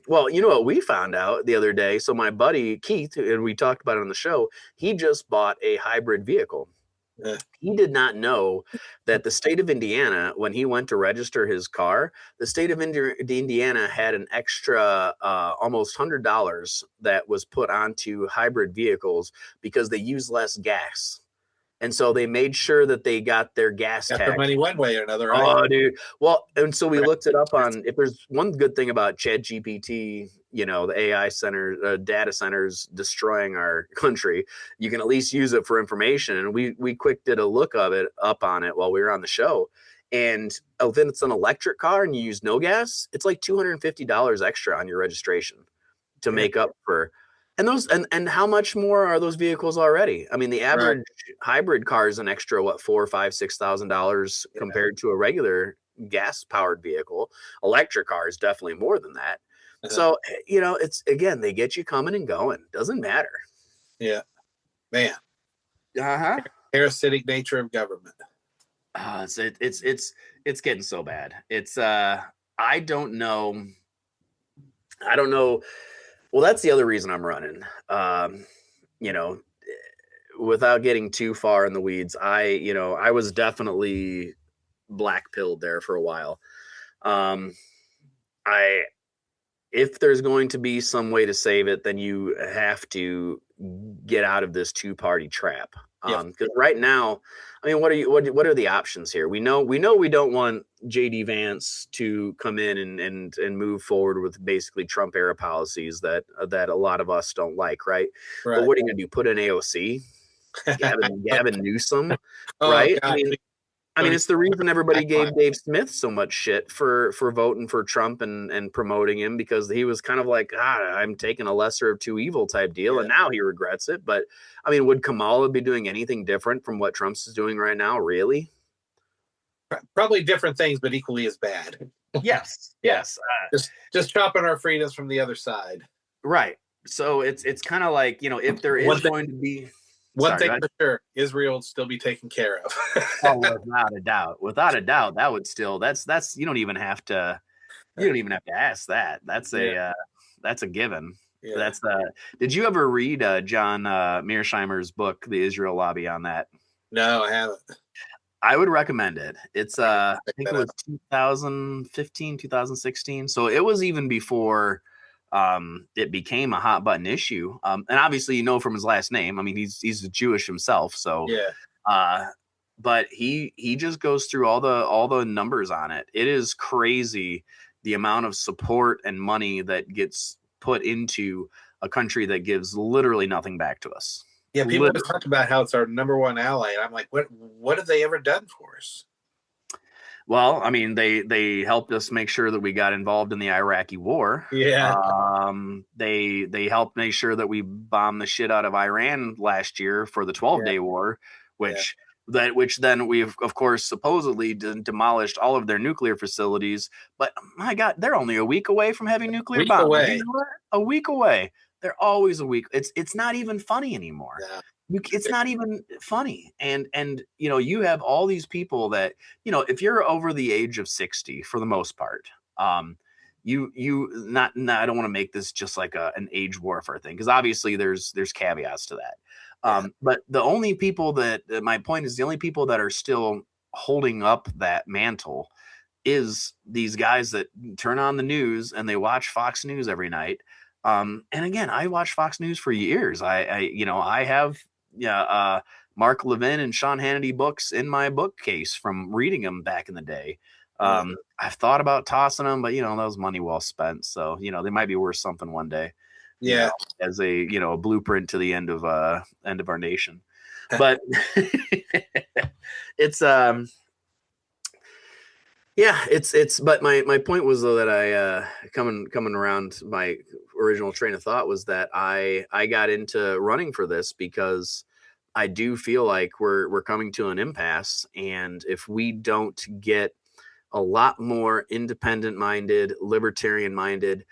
Speaker 2: Well, you know what we found out the other day? So my buddy Keith, and we talked about it on the show, he just bought a hybrid vehicle. He did not know that the state of Indiana, when he went to register his car, the state of Indiana had an extra almost $100 that was put onto hybrid vehicles because they use less gas. And so they made sure that they got their gas tax.
Speaker 1: Their money one way or another, right?
Speaker 2: Oh, dude. Well, and so we looked it up on, if there's one good thing about ChatGPT, the AI center, data centers destroying our country, you can at least use it for information. And we quick did a look of it up on it while we were on the show. And if it's an electric car and you use no gas, it's like $250 extra on your registration to make up for. And those and how much more are those vehicles already? The average hybrid car is an extra $4,000, $5,000, $6,000 compared to a regular gas powered vehicle. Electric car is definitely more than that. So it's, again, they get you coming and going. Doesn't matter.
Speaker 1: Yeah, man. Parasitic nature of government.
Speaker 2: It's getting so bad. It's I don't know. Well, that's the other reason I'm running. Without getting too far in the weeds, I was definitely black pilled there for a while. If there's going to be some way to save it, then you have to get out of this two-party trap. Because right now, what are the options here? We know we don't want JD Vance to come in and move forward with basically Trump era policies that a lot of us don't like, right? But what are you gonna do? Put an AOC? Gavin Newsom, right?
Speaker 1: God.
Speaker 2: I mean, it's the reason everybody gave Dave Smith so much shit for voting for Trump and promoting him, because he was kind of like, I'm taking a lesser of two evil type deal, and now he regrets it. But I mean, would Kamala be doing anything different from what Trump's is doing right now? Really?
Speaker 1: Probably different things, but equally as bad.
Speaker 2: Yes. Yes.
Speaker 1: Just chopping our freedoms from the other side.
Speaker 2: Right. So it's kind of like, if there is going to be
Speaker 1: one thing for sure, Israel will still be taken care of.
Speaker 2: Oh, without a doubt, that would still, that's you don't even have to ask that. That's a given. Yeah. Did you ever read John Mearsheimer's book, The Israel Lobby, on that?
Speaker 1: No, I haven't.
Speaker 2: I would recommend it. It's I think it was 2015, 2016. So it was even before it became a hot button issue. And obviously, from his last name. I mean, he's Jewish himself. So
Speaker 1: yeah.
Speaker 2: But he just goes through all the numbers on it. It is crazy the amount of support and money that gets put into a country that gives literally nothing back to us.
Speaker 1: Yeah, people always talk about how it's our number one ally, and I'm like, what have they ever done for us?
Speaker 2: Well, I mean, they helped us make sure that we got involved in the Iraqi war.
Speaker 1: Yeah.
Speaker 2: They helped make sure that we bombed the shit out of Iran last year for the 12-day war, which then we've, of course, supposedly demolished all of their nuclear facilities. But my God, they're only a week away from having nuclear bombs. You know what? A week away. They're always a week. It's not even funny anymore. Yeah. It's not even funny. And you have all these people that, if you're over the age of 60, for the most part, I don't want to make this just like an age warfare thing, because obviously there's caveats to that. But the only people my point is, the only people that are still holding up that mantle is these guys that turn on the news and they watch Fox News every night. And again, I watched Fox News for years. I have Mark Levin and Sean Hannity books in my bookcase from reading them back in the day. I've thought about tossing them, but that was money well spent. So they might be worth something one day.
Speaker 1: Yeah,
Speaker 2: as a blueprint to the end of our nation. But it's but my point was, though, that I coming around my original train of thought was that I got into running for this because I do feel like we're coming to an impasse, and if we don't get a lot more independent minded, libertarian minded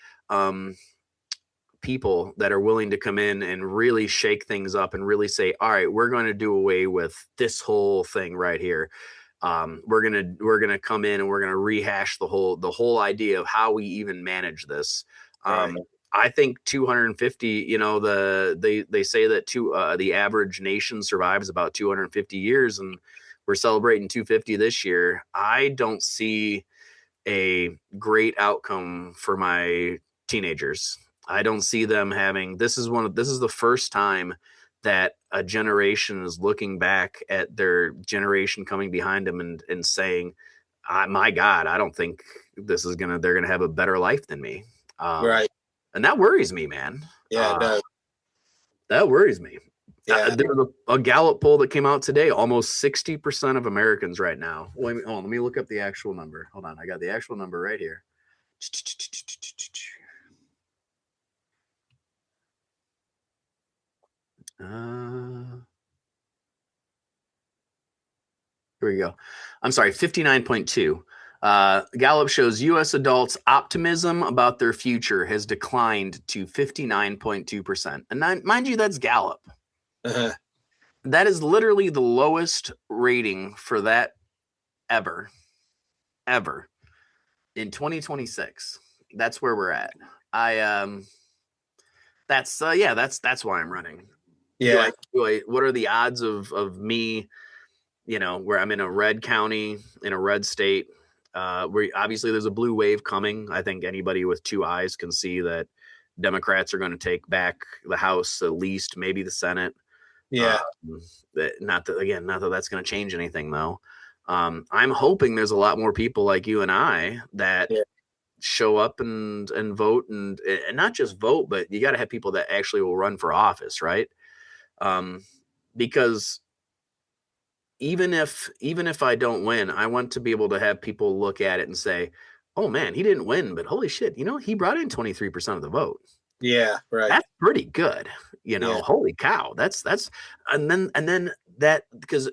Speaker 2: people that are willing to come in and really shake things up and really say, all right, we're going to do away with this whole thing right here. We're gonna come in and we're gonna rehash the whole idea of how we even manage this. Right. I think 250. They say that the average nation survives about 250 years, and we're celebrating 250 this year. I don't see a great outcome for my teenagers. I don't see them having. This is the first time that a generation is looking back at their generation coming behind them and saying, my God, I don't think they're going to have a better life than me.
Speaker 1: Right.
Speaker 2: And that worries me, man.
Speaker 1: Yeah, it does.
Speaker 2: That worries me.
Speaker 1: Yeah.
Speaker 2: There's a Gallup poll that came out today. Almost 60% of Americans right now. Let me look up the actual number. Hold on. I got the actual number right here. Here we go. I'm sorry, 59.2. Gallup shows U.S. adults' optimism about their future has declined to 59.2%. And mind you, that's Gallup.
Speaker 1: Uh-huh.
Speaker 2: That is literally the lowest rating for that ever in 2026. That's where we're at. That's why I'm running.
Speaker 1: Yeah.
Speaker 2: What are the odds of me, where I'm in a red county, in a red state, where obviously there's a blue wave coming. I think anybody with two eyes can see that Democrats are going to take back the House, at least, maybe the Senate.
Speaker 1: Yeah.
Speaker 2: Not that that's going to change anything, though. I'm hoping there's a lot more people like you and I that show up and vote, and not just vote, but you got to have people that actually will run for office, right? Because even if I don't win, I want to be able to have people look at it and say, "Oh man, he didn't win, but holy shit, he brought in 23% of the vote.
Speaker 1: Yeah, right.
Speaker 2: That's pretty good.
Speaker 1: Yeah,
Speaker 2: Holy cow. That's and then that because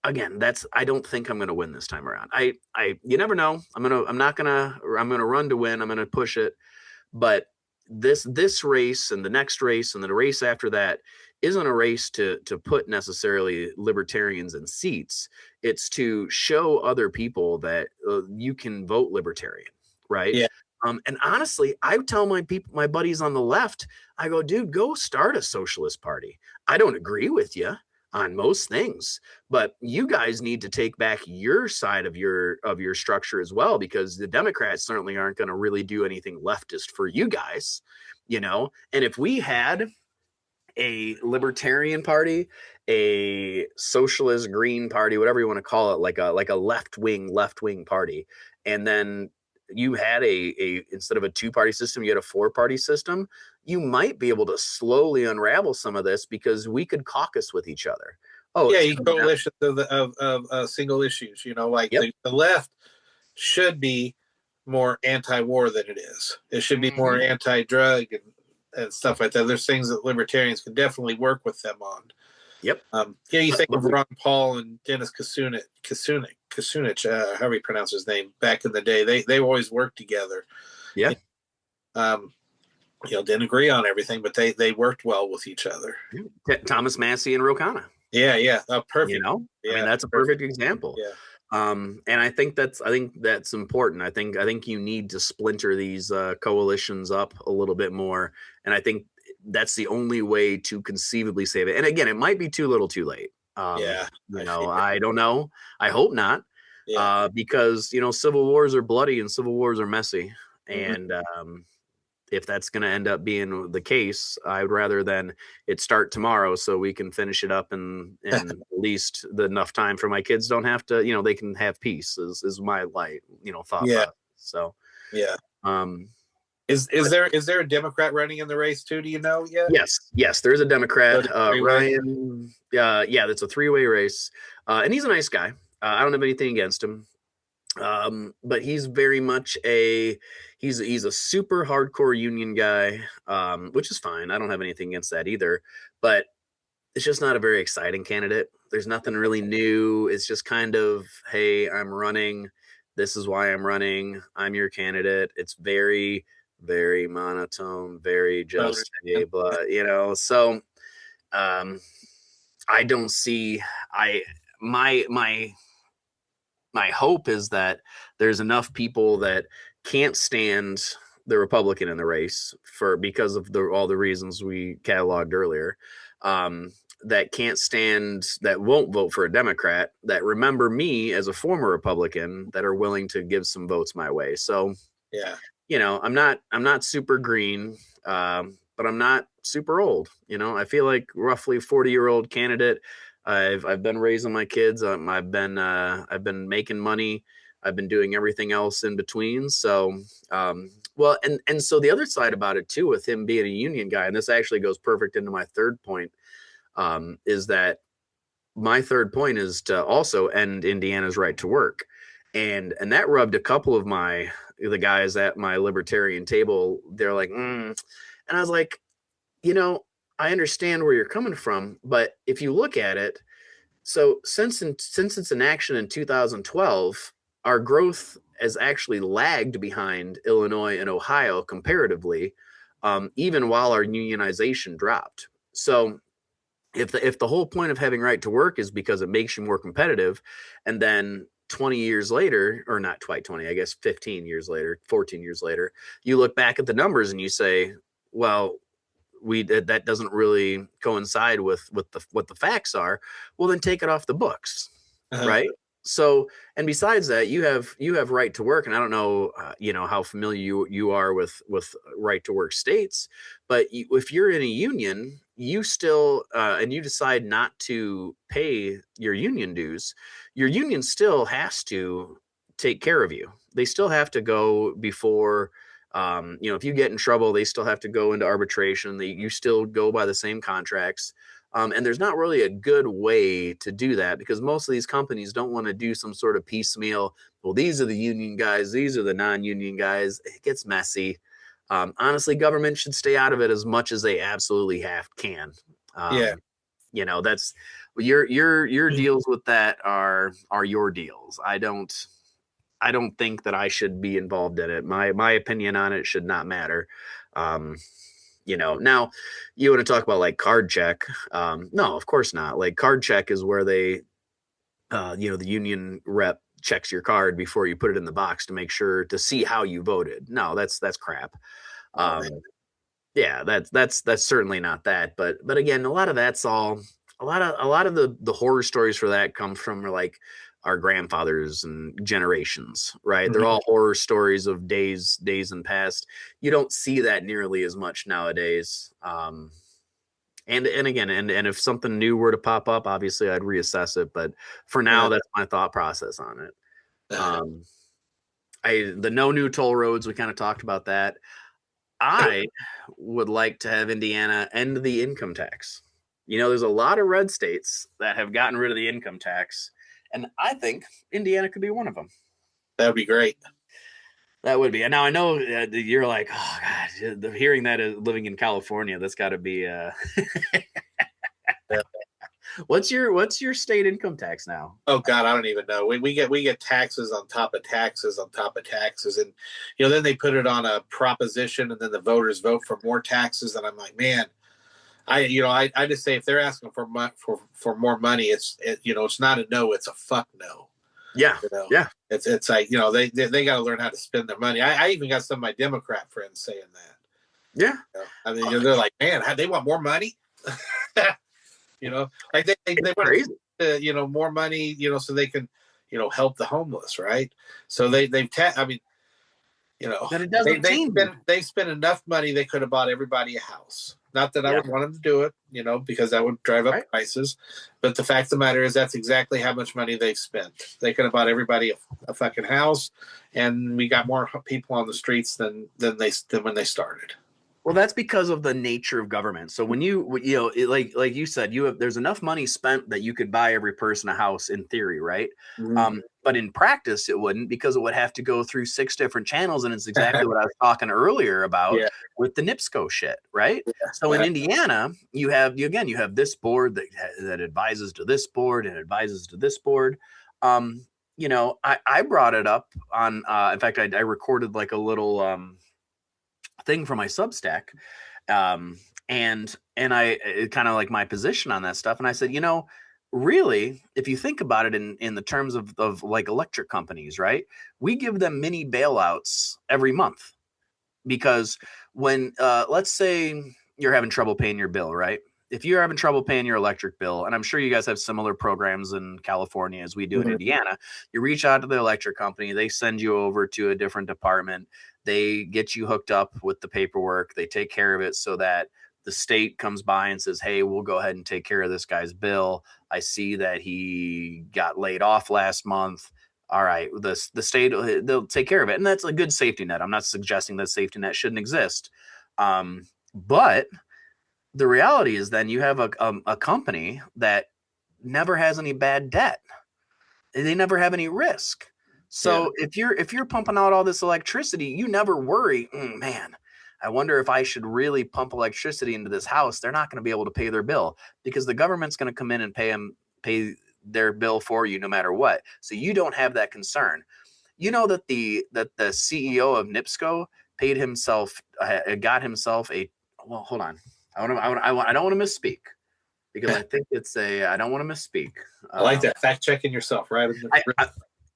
Speaker 2: again, I don't think I'm going to win this time around. You never know. I'm going to run to win. I'm going to push it. But this race and the next race and the race after that isn't a race to put necessarily libertarians in seats. It's to show other people that you can vote libertarian, right?
Speaker 1: yeah,
Speaker 2: And honestly, I tell my buddies on the left, I go, dude, go start a socialist party. I don't agree with you on most things, but you guys need to take back your side of your structure as well, because the Democrats certainly aren't going to really do anything leftist for you guys. And if we had a libertarian party, a socialist green party, whatever you want to call it, like a left wing party, and then you had a instead of a two-party system, you had a four-party system, you might be able to slowly unravel some of this because we could caucus with each other. Oh,
Speaker 1: yeah.
Speaker 2: it's
Speaker 1: You
Speaker 2: coming down.
Speaker 1: coalitions of single issues. Like
Speaker 2: Yep.
Speaker 1: the left should be more anti-war than it is. It should be more anti-drug and stuff like that. There's things that libertarians can definitely work with them on.
Speaker 2: Yep.
Speaker 1: Yeah, you think of Ron Paul and Dennis Kucinich, however you pronounce his name, back in the day. They always worked together.
Speaker 2: Yeah.
Speaker 1: Didn't agree on everything, but they worked well with each other.
Speaker 2: Thomas Massey and Ro Khanna.
Speaker 1: Yeah. Perfect.
Speaker 2: I mean, that's a perfect example.
Speaker 1: Yeah.
Speaker 2: And I think that's important. I think you need to splinter these coalitions up a little bit more, and I think that's the only way to conceivably save it. And again, it might be too little, too late.
Speaker 1: Yeah.
Speaker 2: I don't know. I hope not.
Speaker 1: Yeah.
Speaker 2: Because civil wars are bloody and civil wars are messy, and if that's going to end up being the case, I'd rather than it start tomorrow so we can finish it up in at least enough time for my kids don't have to, they can have peace is my thought process. So,
Speaker 1: yeah.
Speaker 2: Um,
Speaker 1: is there a Democrat running in the race too? Do you know yet?
Speaker 2: Yes, there's a Democrat,
Speaker 1: So
Speaker 2: Ryan. Yeah, that's a three-way race. And he's a nice guy. I don't have anything against him. But he's very much he's a super hardcore union guy, which is fine. I don't have anything against that either, but it's just not a very exciting candidate. There's nothing really new. It's just kind of, hey, I'm running. This is why I'm running. I'm your candidate. It's very, very monotone, very just, hey, blah, so, I don't see, my hope is that there's enough people that can't stand the Republican in the race because of all the reasons we cataloged earlier, that can't stand, that won't vote for a Democrat, that remember me as a former Republican, that are willing to give some votes my way. So,
Speaker 1: yeah,
Speaker 2: I'm not super green, but I'm not super old. I feel like roughly 40-year-old candidate. I've been raising my kids. I've been making money. I've been doing everything else in between. So, well, and so the other side about it too, with him being a union guy, and this actually goes perfect into my third point, is that my third point is to also end Indiana's right to work, and that rubbed a couple of the guys at my libertarian table. They're like, and I was like, I understand where you're coming from, but if you look at it, so since its inaction in 2012, our growth has actually lagged behind Illinois and Ohio comparatively, even while our unionization dropped. So if the whole point of having right to work is because it makes you more competitive, and then 20 years later, or not quite 20, I guess 15 years later, 14 years later, you look back at the numbers and you say, well, that doesn't really coincide with what the facts are. Well, then take it off the books, right? So, and besides that, you have right to work, and I don't know, how familiar you are with right to work states, but if you're in a union, you still and you decide not to pay your union dues, your union still has to take care of you. They still have to go before If you get in trouble, they still have to go into arbitration. You still go by the same contracts. And there's not really a good way to do that because most of these companies don't want to do some sort of piecemeal. Well, these are the union guys. These are the non-union guys. It gets messy. Honestly, government should stay out of it as much as they absolutely can.
Speaker 1: Yeah.
Speaker 2: That's your deals with that are your deals. I don't think that I should be involved in it. My opinion on it should not matter. Now you want to talk about like card check. No, of course not. Like card check is where they, the union rep checks your card before you put it in the box to make sure to see how you voted. No, that's crap. Yeah, that's certainly not that. But again, a lot of that's all. A lot of the horror stories for that come from like our grandfathers and generations, right?
Speaker 1: Mm-hmm.
Speaker 2: They're all horror stories of days and past. You don't see that nearly as much nowadays. And again, and if something new were to pop up, obviously I'd reassess it. But for now, that's my thought process on it. The no new toll roads, we kind of talked about that. I would like to have Indiana end the income tax. There's a lot of red states that have gotten rid of the income tax, and I think Indiana could be one of them.
Speaker 1: That would be great.
Speaker 2: That would be. And now I know you're like, oh God, hearing that living in California, that's got to be. What's your state income tax now?
Speaker 1: Oh God, I don't even know. We get taxes on top of taxes on top of taxes, and then they put it on a proposition, and then the voters vote for more taxes, and I'm like, man, I just say if they're asking for more money, it's not a no, it's a fuck no.
Speaker 2: Yeah, yeah.
Speaker 1: It's like they got to learn how to spend their money. I even got some of my Democrat friends saying that.
Speaker 2: Yeah,
Speaker 1: I mean they're like, man, they want more money. Like they want more money, so they can, help the homeless, right? So they
Speaker 2: but it doesn't
Speaker 1: they spent enough money they could have bought everybody a house. Not that I would want them to do it, because that would drive up prices. But the fact of the matter is that's exactly how much money they've spent. They could have bought everybody a fucking house, and we got more people on the streets than when they started.
Speaker 2: Well, that's because of the nature of government. So when like you said, there's enough money spent that you could buy every person a house in theory, right?
Speaker 1: Mm-hmm.
Speaker 2: But in practice, it wouldn't because it would have to go through 6 different channels, and it's exactly what I was talking earlier about with the NIPSCO shit, right? Yeah. So in Indiana, you have this board that advises to this board and advises to this board. I brought it up on. In fact, I recorded like a little. Thing for my Substack, and I kind of like my position on that stuff, and I said, really, if you think about it in the terms of like electric companies, right? We give them mini bailouts every month because when let's say you're having trouble paying your bill, right? If you're having trouble paying your electric bill, and I'm sure you guys have similar programs in California as we do in Indiana, you reach out to the electric company, they send you over to a different department, they get you hooked up with the paperwork, they take care of it so that the state comes by and says, hey, we'll go ahead and take care of this guy's bill. I see that he got laid off last month. All right, the state, they'll take care of it. And that's a good safety net. I'm not suggesting that safety net shouldn't exist. But the reality is then you have a company that never has any bad debt. They never have any risk. So if you're pumping out all this electricity, you never worry, man, I wonder if I should really pump electricity into this house. They're not going to be able to pay their bill because the government's going to come in and pay their bill for you no matter what. So you don't have that concern. You know that the CEO of NIPSCO got himself a, well, hold on. I don't want to misspeak because I think I don't want to misspeak.
Speaker 1: I like that, fact checking yourself, right?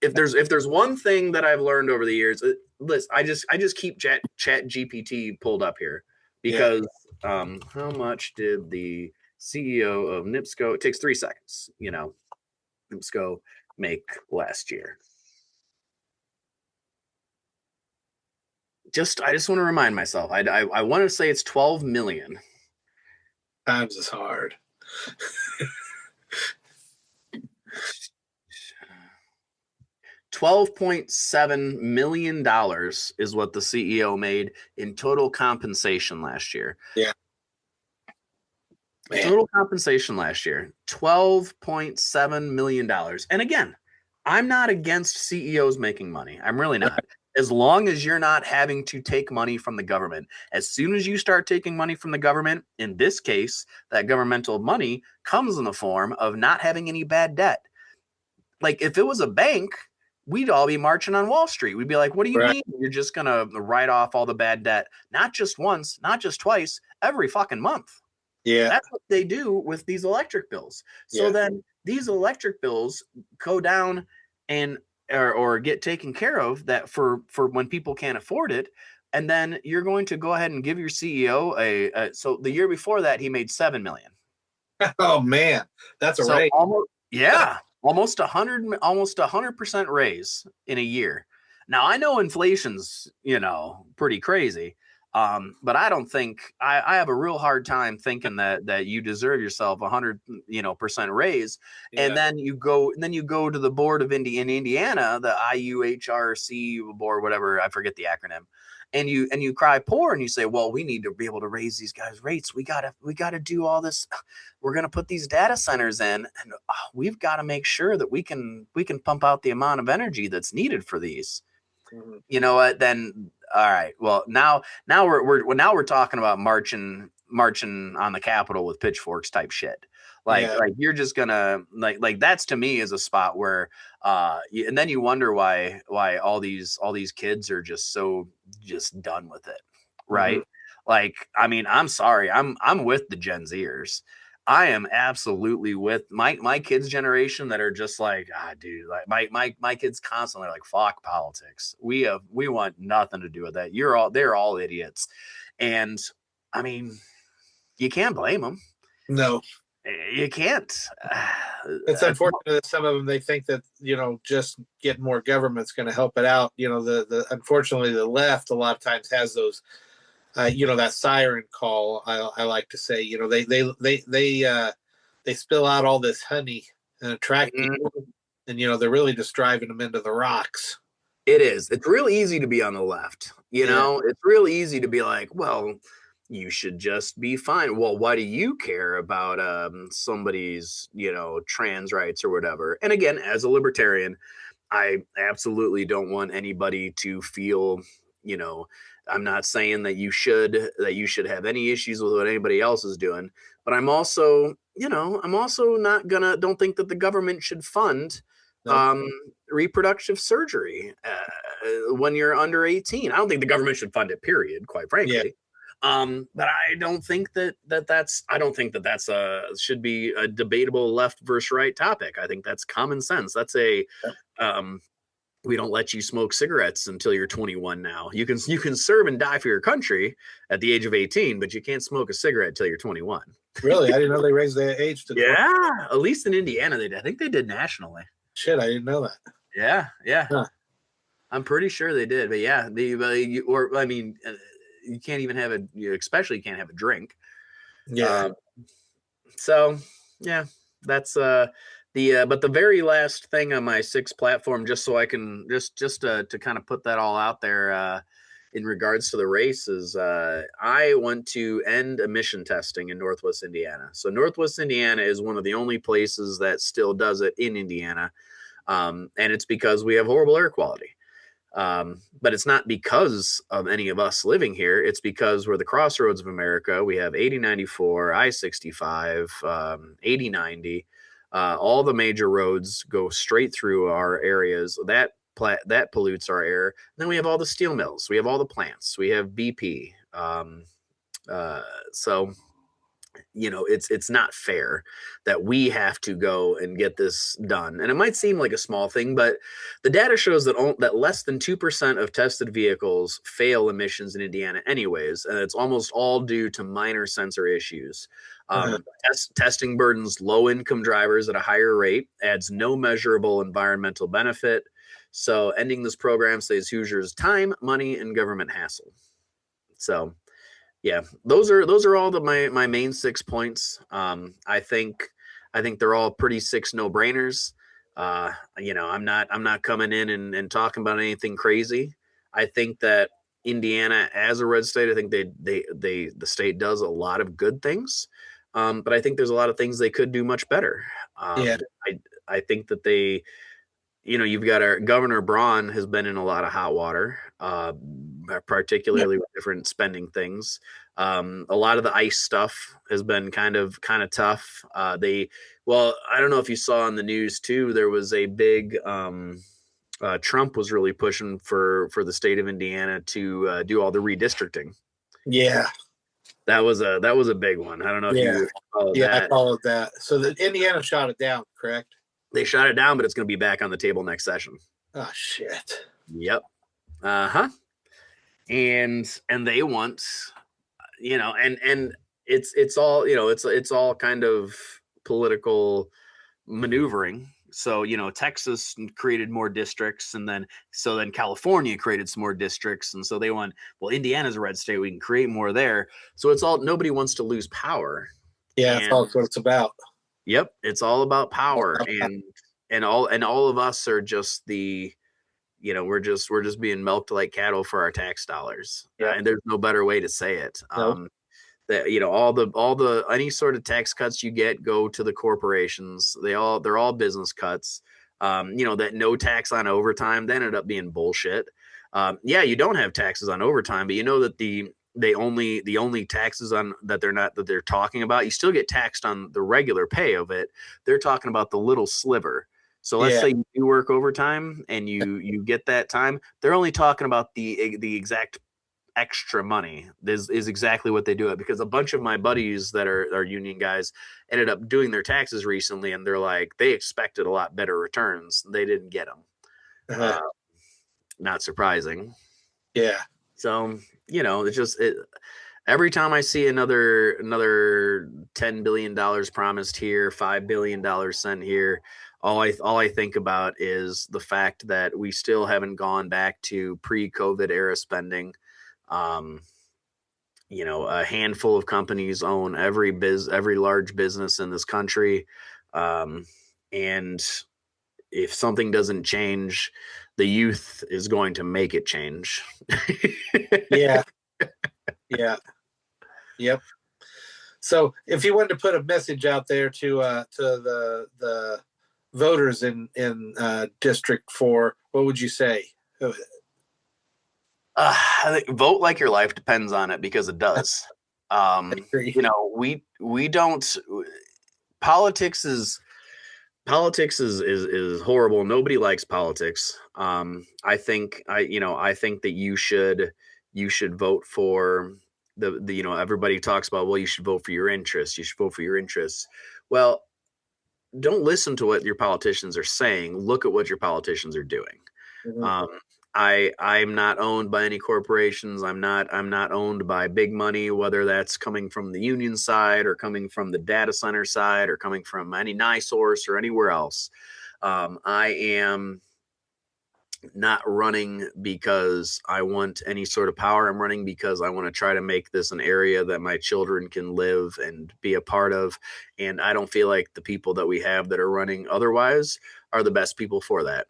Speaker 2: If there's one thing that I've learned over the years, listen, I just keep Chat GPT pulled up here because how much did the CEO of NIPSCO? It takes 3 seconds. NIPSCO make last year. I just want to remind myself. I want to say it's 12 million.
Speaker 1: Times is hard.
Speaker 2: $12.7 million is what the CEO made in total compensation last year.
Speaker 1: Yeah. Man.
Speaker 2: Total compensation last year, $12.7 million. And again, I'm not against CEOs making money. I'm really not. As long as you're not having to take money from the government. As soon as you start taking money from the government, in this case, that governmental money comes in the form of not having any bad debt. Like if it was a bank, we'd all be marching on Wall Street. We'd be like, what do you mean you're just going to write off all the bad debt? Not just once, not just twice, every fucking month.
Speaker 1: Yeah.
Speaker 2: That's what they do with these electric bills. So then these electric bills go down and or get taken care of that for when people can't afford it. And then you're going to go ahead and give your CEO so the year before that he made 7 million.
Speaker 1: Oh man, that's a raise.
Speaker 2: Almost 100% raise in a year. Now I know inflation's, pretty crazy. But I don't think I have a real hard time thinking that you deserve yourself 100% raise. Yeah. And then you go to the board of Indiana, the IUHRC board, whatever, I forget the acronym. And you cry poor and you say, well, we need to be able to raise these guys' rates. We gotta do all this. We're gonna put these data centers in, and we've got to make sure that we can pump out the amount of energy that's needed for these. Mm-hmm. You know what? Then all right. Well, now we're talking about marching on the Capitol with pitchforks type shit. Like you're just gonna like that's to me is a spot where and then you wonder why all these kids are just done with it, right? Mm-hmm. Like, I mean, I'm sorry, I'm with the Gen Zers. I am absolutely with my kids' generation that are just like, dude, like my kids constantly are like, fuck politics. We want nothing to do with that. They're all idiots. And I mean, you can't blame them.
Speaker 1: No,
Speaker 2: you can't.
Speaker 1: It's unfortunate that some of them, they think that, just getting more government's going to help it out. Unfortunately the left a lot of times has those, that siren call. I like to say, they spill out all this honey and attract people, and they're really just driving them into the rocks.
Speaker 2: It is. It's real easy to be on the left. It's real easy to be like, well, you should just be fine. Well, why do you care about somebody's, trans rights or whatever? And again, as a libertarian, I absolutely don't want anybody to feel, I'm not saying that you should have any issues with what anybody else is doing, but I'm also don't think that the government should fund reproductive surgery when you're under 18. I don't think the government should fund it, period, quite frankly. Yeah. But I don't think that's should be a debatable left versus right topic. I think that's common sense. That's we don't let you smoke cigarettes until you're 21 now. You can serve and die for your country at the age of 18, but you can't smoke a cigarette until you're 21.
Speaker 1: Really? I didn't know they raised the age to 20.
Speaker 2: Yeah, at least in Indiana they did. I think they did nationally.
Speaker 1: Shit, I didn't know that.
Speaker 2: Yeah. Huh. I'm pretty sure they did, but yeah, you can't even have especially you can't have a drink.
Speaker 1: Yeah.
Speaker 2: So yeah, that's but the very last thing on my 6 platform, just so I can just to kind of put that all out there in regards to the race, is I want to end emission testing in Northwest Indiana. So Northwest Indiana is one of the only places that still does it in Indiana, and it's because we have horrible air quality. But it's not because of any of us living here. It's because we're the crossroads of America. We have 8094, I-65, 8090. All the major roads go straight through our areas. That pollutes our air. And then we have all the steel mills. We have all the plants. We have BP. So it's not fair that we have to go and get this done. And it might seem like a small thing, but the data shows that less than 2% of tested vehicles fail emissions in Indiana anyways. And it's almost all due to minor sensor issues. Testing burdens low-income drivers at a higher rate, adds no measurable environmental benefit. So ending this program saves Hoosiers time, money, and government hassle. So yeah, those are all my main 6 points. I think they're all pretty 6 no-brainers. I'm not coming in and talking about anything crazy. I think that Indiana, as a red state, I think the state does a lot of good things, but I think there's a lot of things they could do much better.
Speaker 1: Yeah.
Speaker 2: I think that they, you've got our Governor Braun has been in a lot of hot water, particularly with different spending things. A lot of the ICE stuff has been kind of tough. Well, I don't know if you saw on the news too. There was a big Trump was really pushing for the state of Indiana to do all the redistricting.
Speaker 1: Yeah.
Speaker 2: That was a big one. I don't know if
Speaker 1: Yeah.
Speaker 2: you followed
Speaker 1: Yeah. I
Speaker 2: that.
Speaker 1: followed that. So the Indiana shot it down, correct?
Speaker 2: They shot it down, but it's going to be back on the table next session.
Speaker 1: Oh shit.
Speaker 2: Yep. Uh-huh. And they want, and it's all, it's all kind of political maneuvering. So, Texas created more districts, and then California created some more districts, and so they want, well, Indiana's a red state, we can create more there. So it's all, nobody wants to lose power.
Speaker 1: Yeah, that's
Speaker 2: And
Speaker 1: what it's about.
Speaker 2: yep, it's all about power. And all of us are just we're just being milked like cattle for our tax dollars.
Speaker 1: Yeah.
Speaker 2: And there's no better way to say it.
Speaker 1: No.
Speaker 2: That all the any sort of tax cuts you get go to the corporations. They're all business cuts. That no tax on overtime, that ended up being bullshit. Yeah, you don't have taxes on overtime, but you know that the only taxes on that they're talking about, you still get taxed on the regular pay of it. They're talking about the little sliver. So let's
Speaker 1: Yeah.
Speaker 2: say you work overtime and you get that time. They're only talking about the exact extra money is exactly what they do it, because a bunch of my buddies that are union guys ended up doing their taxes recently, and they're like, they expected a lot better returns. They didn't get them.
Speaker 1: Uh-huh.
Speaker 2: Not surprising.
Speaker 1: Yeah.
Speaker 2: So, it's just every time I see another $10 billion promised here, $5 billion sent here, all I think about is the fact that we still haven't gone back to pre-COVID era spending. Um, a handful of companies own every large business in this country, and if something doesn't change, the youth is going to make it change.
Speaker 1: Yeah. Yeah. Yep. So if you wanted to put a message out there to the voters in District 4, what would you say?
Speaker 2: I think vote like your life depends on it, because it does. We don't. Politics is horrible. Nobody likes politics. I think that you should vote for the everybody talks about, well, you should vote for your interests. You should vote for your interests. Well, don't listen to what your politicians are saying. Look at what your politicians are doing.
Speaker 1: Mhm.
Speaker 2: I'm not owned by any corporations. I'm not owned by big money, whether that's coming from the union side or coming from the data center side or coming from any NiSource or anywhere else. I am not running because I want any sort of power. I'm running because I want to try to make this an area that my children can live and be a part of. And I don't feel like the people that we have that are running otherwise are the best people for that.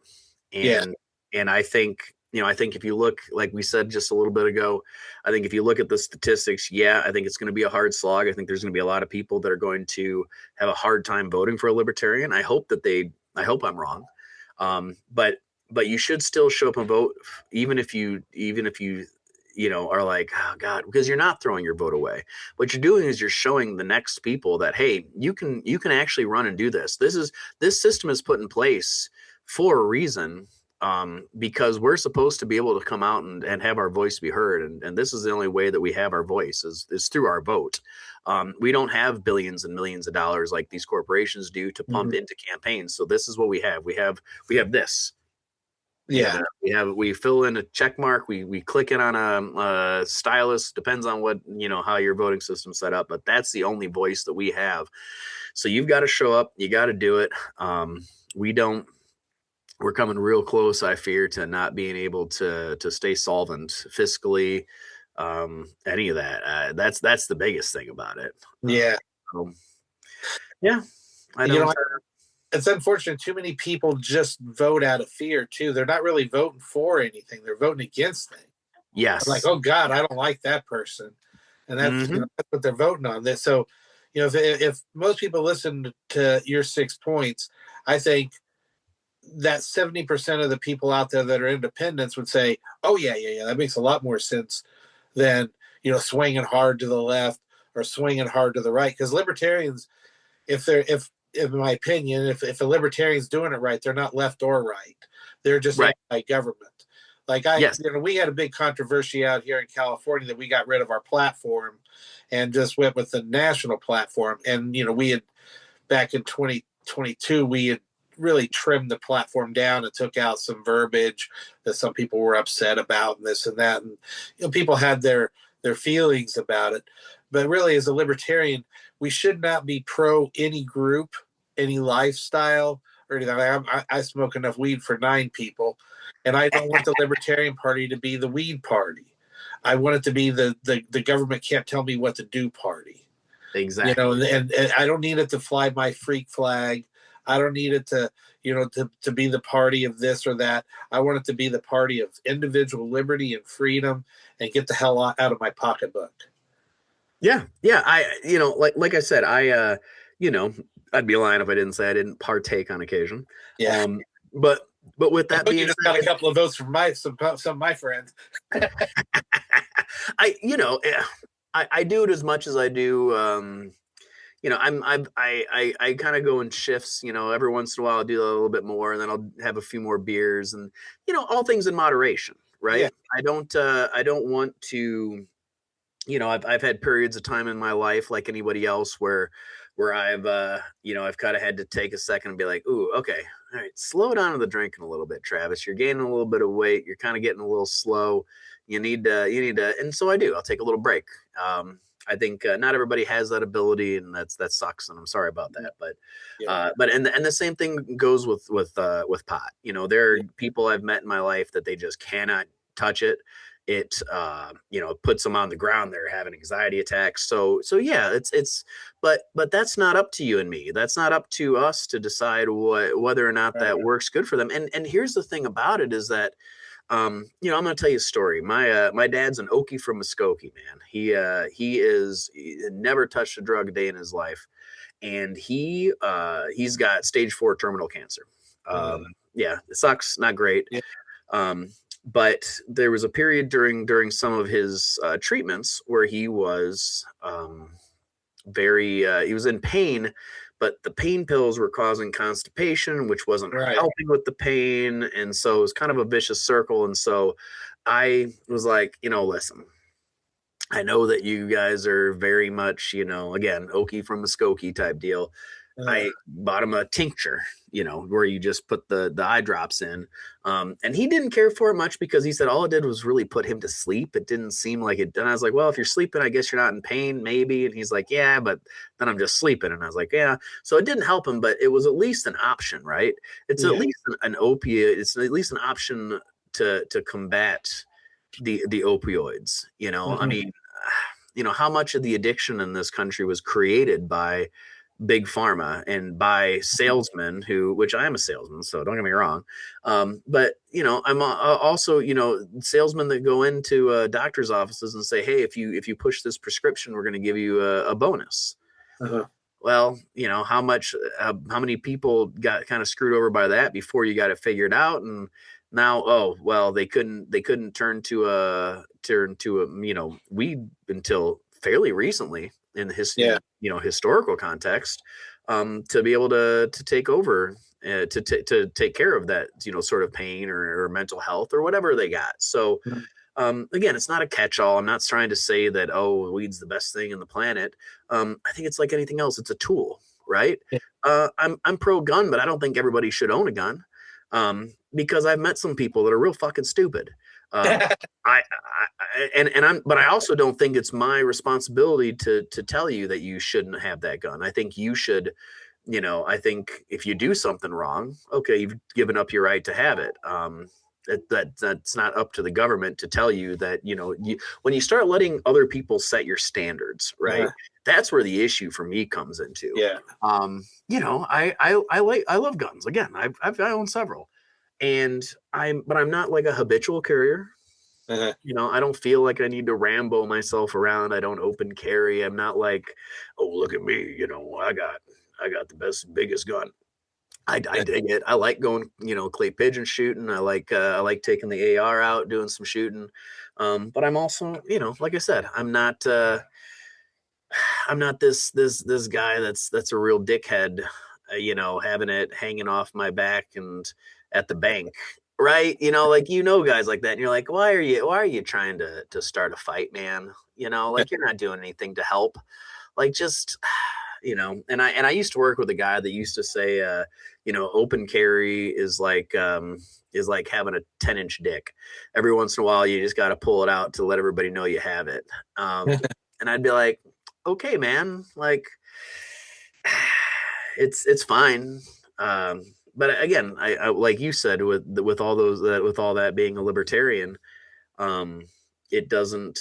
Speaker 1: Yeah.
Speaker 2: And I think if you look, like we said just a little bit ago, I think if you look at the statistics, yeah, I think it's going to be a hard slog. I think there's going to be a lot of people that are going to have a hard time voting for a libertarian. I hope I'm wrong. But you should still show up and vote, even if you are like, oh God, because you're not throwing your vote away. What you're doing is you're showing the next people that, hey, you can actually run and do this. This system is put in place for a reason, because we're supposed to be able to come out and have our voice be heard. And this is the only way that we have our voice is through our vote. We don't have billions and millions of dollars like these corporations do to pump into campaigns. So this is what we have. We have this.
Speaker 1: Yeah.
Speaker 2: We fill in a check mark. We click it on a stylus. Depends on what, how your voting system's set up, but that's the only voice that we have. So you've got to show up. You got to do it. We're coming real close, I fear, to not being able to stay solvent fiscally, any of that. That's the biggest thing about it.
Speaker 1: Yeah.
Speaker 2: So, yeah, I
Speaker 1: You
Speaker 2: don't.
Speaker 1: know, it's unfortunate. Too many people just vote out of fear too. They're not really voting for anything. They're voting against things.
Speaker 2: Yes.
Speaker 1: Like, oh God, I don't like that person, and that's that's what they're voting on. This so, if most people listen to your 6 points, I think that 70% of the people out there that are independents would say, oh yeah, that makes a lot more sense than swinging hard to the left or swinging hard to the right. Because libertarians, if in my opinion, if a libertarian's doing it right, they're not left or right. They're just
Speaker 2: right.
Speaker 1: anti-government. Like we had a big controversy out here in California that we got rid of our platform and just went with the national platform. And we had back in 2022, we had really trimmed the platform down and took out some verbiage that some people were upset about and this and that. And people had their feelings about it. But really, as a libertarian, we should not be pro any group, any lifestyle, or anything. I smoke enough weed for 9 people, and I don't want the Libertarian Party to be the weed party. I want it to be the government can't tell me what to do party.
Speaker 2: Exactly.
Speaker 1: And I don't need it to fly my freak flag. I don't need it to to be the party of this or that. I want it to be the party of individual liberty and freedom, and get the hell out of my pocketbook.
Speaker 2: Yeah. I, like I said, I'd be lying if I didn't say I didn't partake on occasion.
Speaker 1: Yeah.
Speaker 2: But with that being
Speaker 1: you just got a couple of votes from some of my friends.
Speaker 2: I do it as much as I do. I kind of go in shifts. Every once in a while I'll do a little bit more, and then I'll have a few more beers, and all things in moderation, right? Yeah. I don't want to. I've had periods of time in my life like anybody else where I've I've kind of had to take a second and be like, ooh, okay, all right, slow down on the drinking a little bit, Travis. You're gaining a little bit of weight. You're kind of getting a little slow. You need to, and so I do. I'll take a little break. I think not everybody has that ability, and that sucks. And I'm sorry about that. But and the same thing goes with pot. There are people I've met in my life that they just cannot touch it. It puts them on the ground. They're having anxiety attacks. So yeah, but that's not up to you and me. That's not up to us to decide whether or not that works good for them. And here's the thing about it is that I'm going to tell you a story. My dad's an Okie from Muskogee, man. He never touched a drug a day in his life, and he's got stage 4 terminal cancer. Yeah, it sucks. Not great. Yeah. But there was a period during some of his treatments where he was he was in pain, but the pain pills were causing constipation, which wasn't helping with the pain. And so it was kind of a vicious circle. And so I was like, listen, I know that you guys are very much, again, Okie from Muskogee type deal. I bought him a tincture, where you just put the eye drops in. And he didn't care for it much because he said all it did was really put him to sleep. It didn't seem like it. And I was like, well, if you're sleeping, I guess you're not in pain, maybe. And he's like, yeah, but then I'm just sleeping. And I was like, yeah. So it didn't help him, but it was at least an option, right? It's at least an opiate. It's at least an option to combat the opioids. I mean, how much of the addiction in this country was created by big pharma and by salesmen which I am a salesman, so don't get me wrong. But I'm also, salesmen that go into doctor's offices and say, hey, if you push this prescription, we're going to give you a bonus. Well, how many people got kind of screwed over by that before you got it figured out? And now, they couldn't turn to weed until fairly recently in the historical context, to be able to take over, to take care of that, sort of pain or mental health or whatever they got. So, again, it's not a catch-all. I'm not trying to say that, weed's the best thing in the planet. I think it's like anything else. It's a tool, right? I'm pro-gun, but I don't think everybody should own a gun, because I've met some people that are real fucking stupid. But I also don't think it's my responsibility to tell you that you shouldn't have that gun. I think you should, I think if you do something wrong, okay, you've given up your right to have it. That's not up to the government to tell you that, when you start letting other people set your standards, right? That's where the issue for me comes into.
Speaker 1: Yeah.
Speaker 2: I love guns. Again, I own several, and I'm not like a habitual carrier.
Speaker 1: Uh-huh.
Speaker 2: I don't feel like I need to Rambo myself around. I don't open carry. I'm not like, oh, look at me. I got the best, biggest gun. I dig it. I like going, clay pigeon shooting. I like taking the AR out, doing some shooting. But I'm also, like I said, I'm not this guy that's a real dickhead, having it hanging off my back and at the bank, right? Like guys like that, and you're like, why are you trying to start a fight, man? Like you're not doing anything to help. Like just and I used to work with a guy that used to say, open carry is like having a 10-inch dick. Every once in a while, you just got to pull it out to let everybody know you have it. And I'd be like, okay, man, like it's fine. But again, I like you said, with all that being a libertarian, um, it doesn't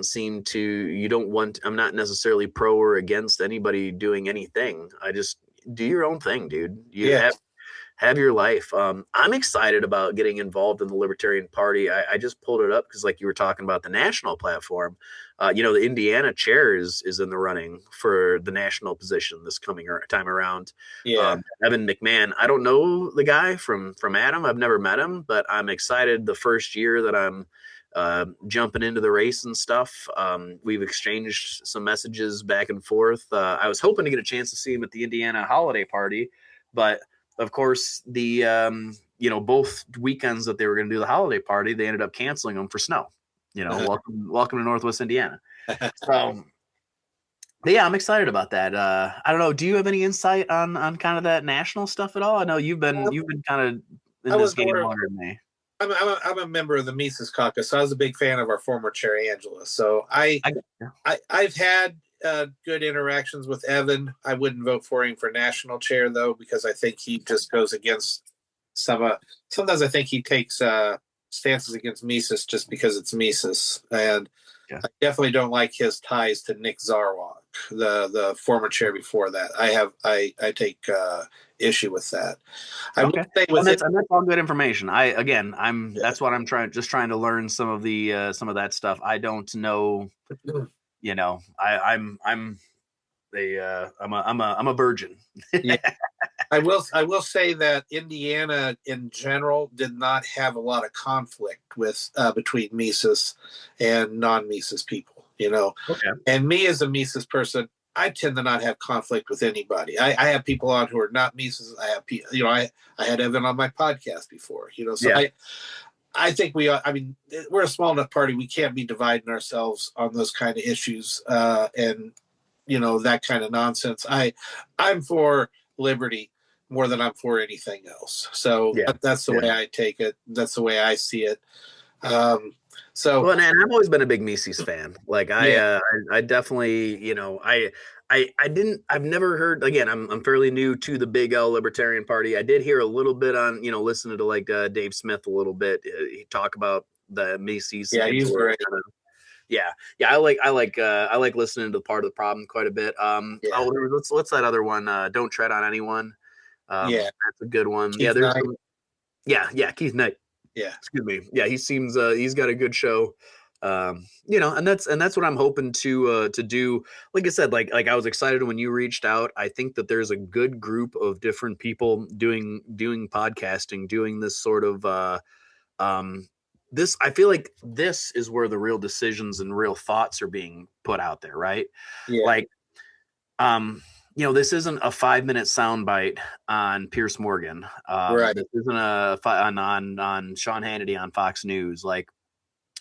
Speaker 2: seem to, you don't want, I'm not necessarily pro or against anybody doing anything. I just do your own thing, dude. You
Speaker 1: Yeah.
Speaker 2: have your life. I'm excited about getting involved in the Libertarian Party. I just pulled it up because, like you were talking about the national platform, the Indiana chair is in the running for the national position this coming time around.
Speaker 1: Yeah.
Speaker 2: Evan McMahon. I don't know the guy from Adam. I've never met him, but I'm excited. The first year that I'm jumping into the race and stuff, we've exchanged some messages back and forth. I was hoping to get a chance to see him at the Indiana holiday party, but of course, the both weekends that they were going to do the holiday party, they ended up canceling them for snow. Welcome to Northwest Indiana. So, but yeah, I'm excited about that. I don't know. Do you have any insight on kind of that national stuff at all? I know you've been kind of in this game longer than me.
Speaker 1: I'm a member of the Mises Caucus, so I was a big fan of our former chair Angela. So I've had good interactions with Evan. I wouldn't vote for him for national chair though, because I think he just goes against some. Sometimes I think he takes stances against Mises just because it's Mises, and I definitely don't like his ties to Nick Zarwak, the former chair before that. I take issue with that. I
Speaker 2: will say that's all good information. That's what I'm trying to learn some of that stuff. I don't know. I'm a virgin.
Speaker 1: Yeah. I will say that Indiana in general did not have a lot of conflict with between Mises and non-Mises people,
Speaker 2: Okay.
Speaker 1: And me as a Mises person, I tend to not have conflict with anybody. I have people on who are not Mises. I have I had Evan on my podcast before, So yeah. I think we're a small enough party. We can't be dividing ourselves on those kind of issues and that kind of nonsense. I'm for liberty more than I'm for anything else. So that's the way I take it. That's the way I see it.
Speaker 2: And I've always been a big Mises fan. Like I definitely, I've never heard, again, I'm fairly new to the big L Libertarian Party. I did hear a little bit on, listening to like Dave Smith a little bit. He talk about the Mises.
Speaker 1: Yeah, he's great.
Speaker 2: Yeah. I like listening to Part of the Problem quite a bit. What's that other one? Don't Tread on Anyone. That's a good one.
Speaker 1: Keith Knight.
Speaker 2: Keith Knight.
Speaker 1: Yeah.
Speaker 2: Excuse me. Yeah, he seems he's got a good show. And that's what I'm hoping to do. Like I said, like I was excited when you reached out. I think that there's a good group of different people doing podcasting, doing this sort of I feel like this is where the real decisions and real thoughts are being put out there, right?
Speaker 1: Yeah.
Speaker 2: Like, this isn't a 5-minute soundbite on Pierce Morgan.
Speaker 1: Right.
Speaker 2: This isn't on Sean Hannity on Fox News. Like,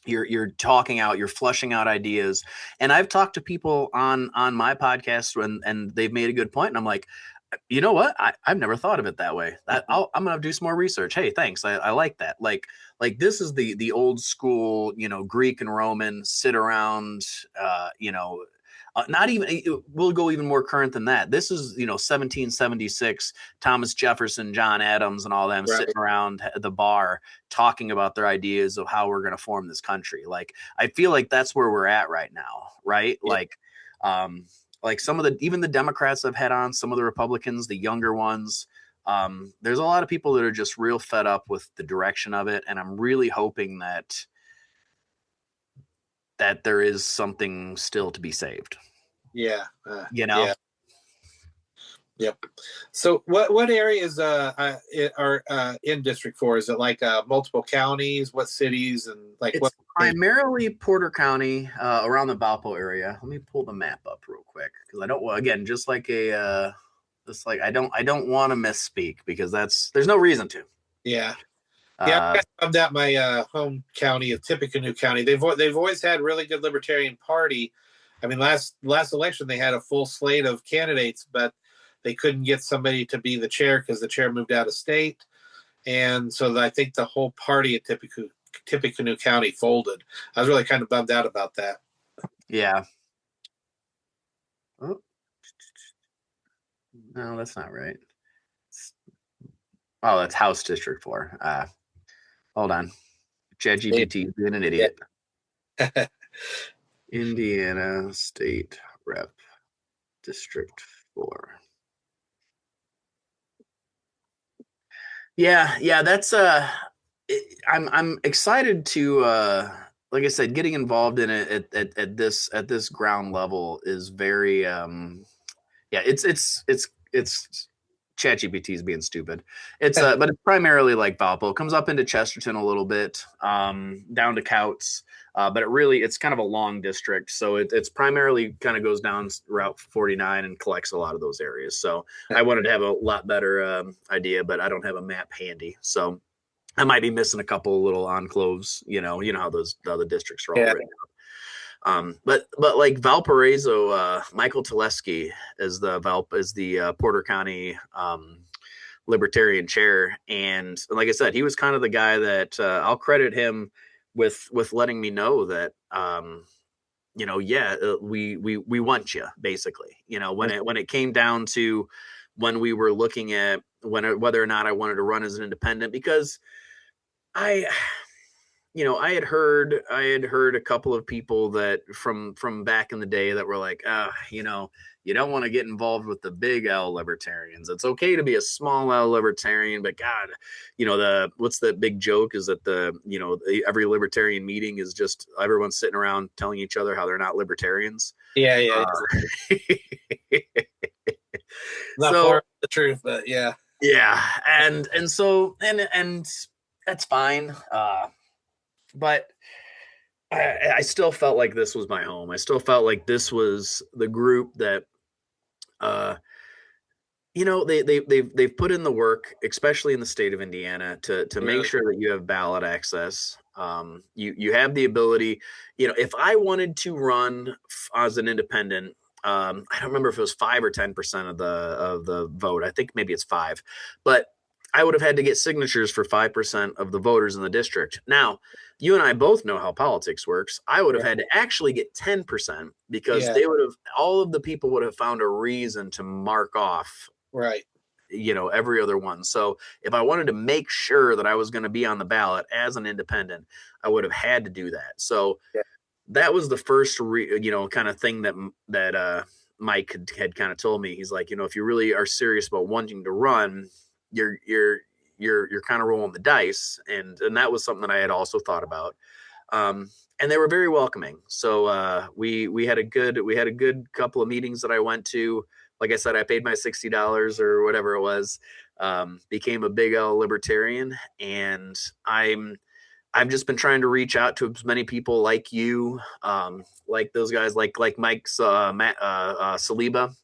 Speaker 2: you're talking out, you're flushing out ideas. And I've talked to people on my podcast and they've made a good point. And I'm like, you know what? I've never thought of it that way. I'm going to do some more research. Hey, thanks. I like that. Like this is the old school, Greek and Roman sit around, not even, we'll go even more current than that. This is, 1776, Thomas Jefferson, John Adams, and all them sitting around the bar talking about their ideas of how we're going to form this country. Like, I feel like that's where we're at right now, right? Yeah. Like, Like even the Democrats I've had on, some of the Republicans, the younger ones. There's a lot of people that are just real fed up with the direction of it, and I'm really hoping that there is something still to be saved.
Speaker 1: Yeah.
Speaker 2: Yeah.
Speaker 1: Yep. So what areas are in District 4? Is it like multiple counties? What cities and like
Speaker 2: it's
Speaker 1: what?
Speaker 2: primarily Porter County, around the Valpo area. Let me pull the map up real quick because I don't again just like I don't want to misspeak because there's no reason to.
Speaker 1: Yeah. Yeah, I'm at my home county of Tippecanoe County. They've always had really good Libertarian Party. I mean, last election they had a full slate of candidates, but they couldn't get somebody to be the chair because the chair moved out of state, and so I think the whole party at Tippecanoe County folded. I was really kind of bummed out about that.
Speaker 2: Yeah. Oh. No, that's not right. Oh, that's House District 4. Hold on. ChatGPT is being an idiot.
Speaker 1: Yeah.
Speaker 2: Indiana State Rep District 4. Yeah, that's I'm excited to like I said, getting involved in it at this ground level is very it's ChatGPT is being stupid. It's but it's primarily like Valpo. It comes up into Chesterton a little bit, down to Couts. But it's kind of a long district, so it's primarily kind of goes down Route 49 and collects a lot of those areas. So I wanted to have a lot better idea, but I don't have a map handy, so I might be missing a couple little enclaves. You know how the other districts are all written up. But like Valparaiso, Michael Telesky is the Porter County Libertarian chair, and like I said, he was kind of the guy that I'll credit him with letting me know that we want you, basically. When it came down to when we were looking at whether or not I wanted to run as an independent, because I had heard a couple of people that from back in the day that were like, you don't want to get involved with the big L libertarians. It's okay to be a small L libertarian, but God, what's the big joke is that every libertarian meeting is just everyone sitting around telling each other how they're not libertarians.
Speaker 1: Yeah. Not
Speaker 2: so,
Speaker 1: far from the truth, but yeah.
Speaker 2: Yeah, and so that's fine. But I still felt like this was my home. I still felt like this was the group that, they've put in the work, especially in the state of Indiana, to make sure that you have ballot access. You have the ability. If I wanted to run as an independent, I don't remember if it was 5 or 10% of the vote. I think maybe it's 5, but I would have had to get signatures for 5% of the voters in the district. Now, you and I both know how politics works. I would have had to actually get 10% because all of the people would have found a reason to mark off,
Speaker 1: right,
Speaker 2: every other one. So if I wanted to make sure that I was going to be on the ballot as an independent, I would have had to do that. So that was the first, kind of thing that Mike had kind of told me. He's like, if you really are serious about wanting to run, you're kind of rolling the dice, and that was something that I had also thought about. And they were very welcoming. So we had a good couple of meetings that I went to. Like I said, I paid my $60 or whatever it was, became a big L libertarian, and I've just been trying to reach out to as many people like you, like those guys, like Mike's Saliba,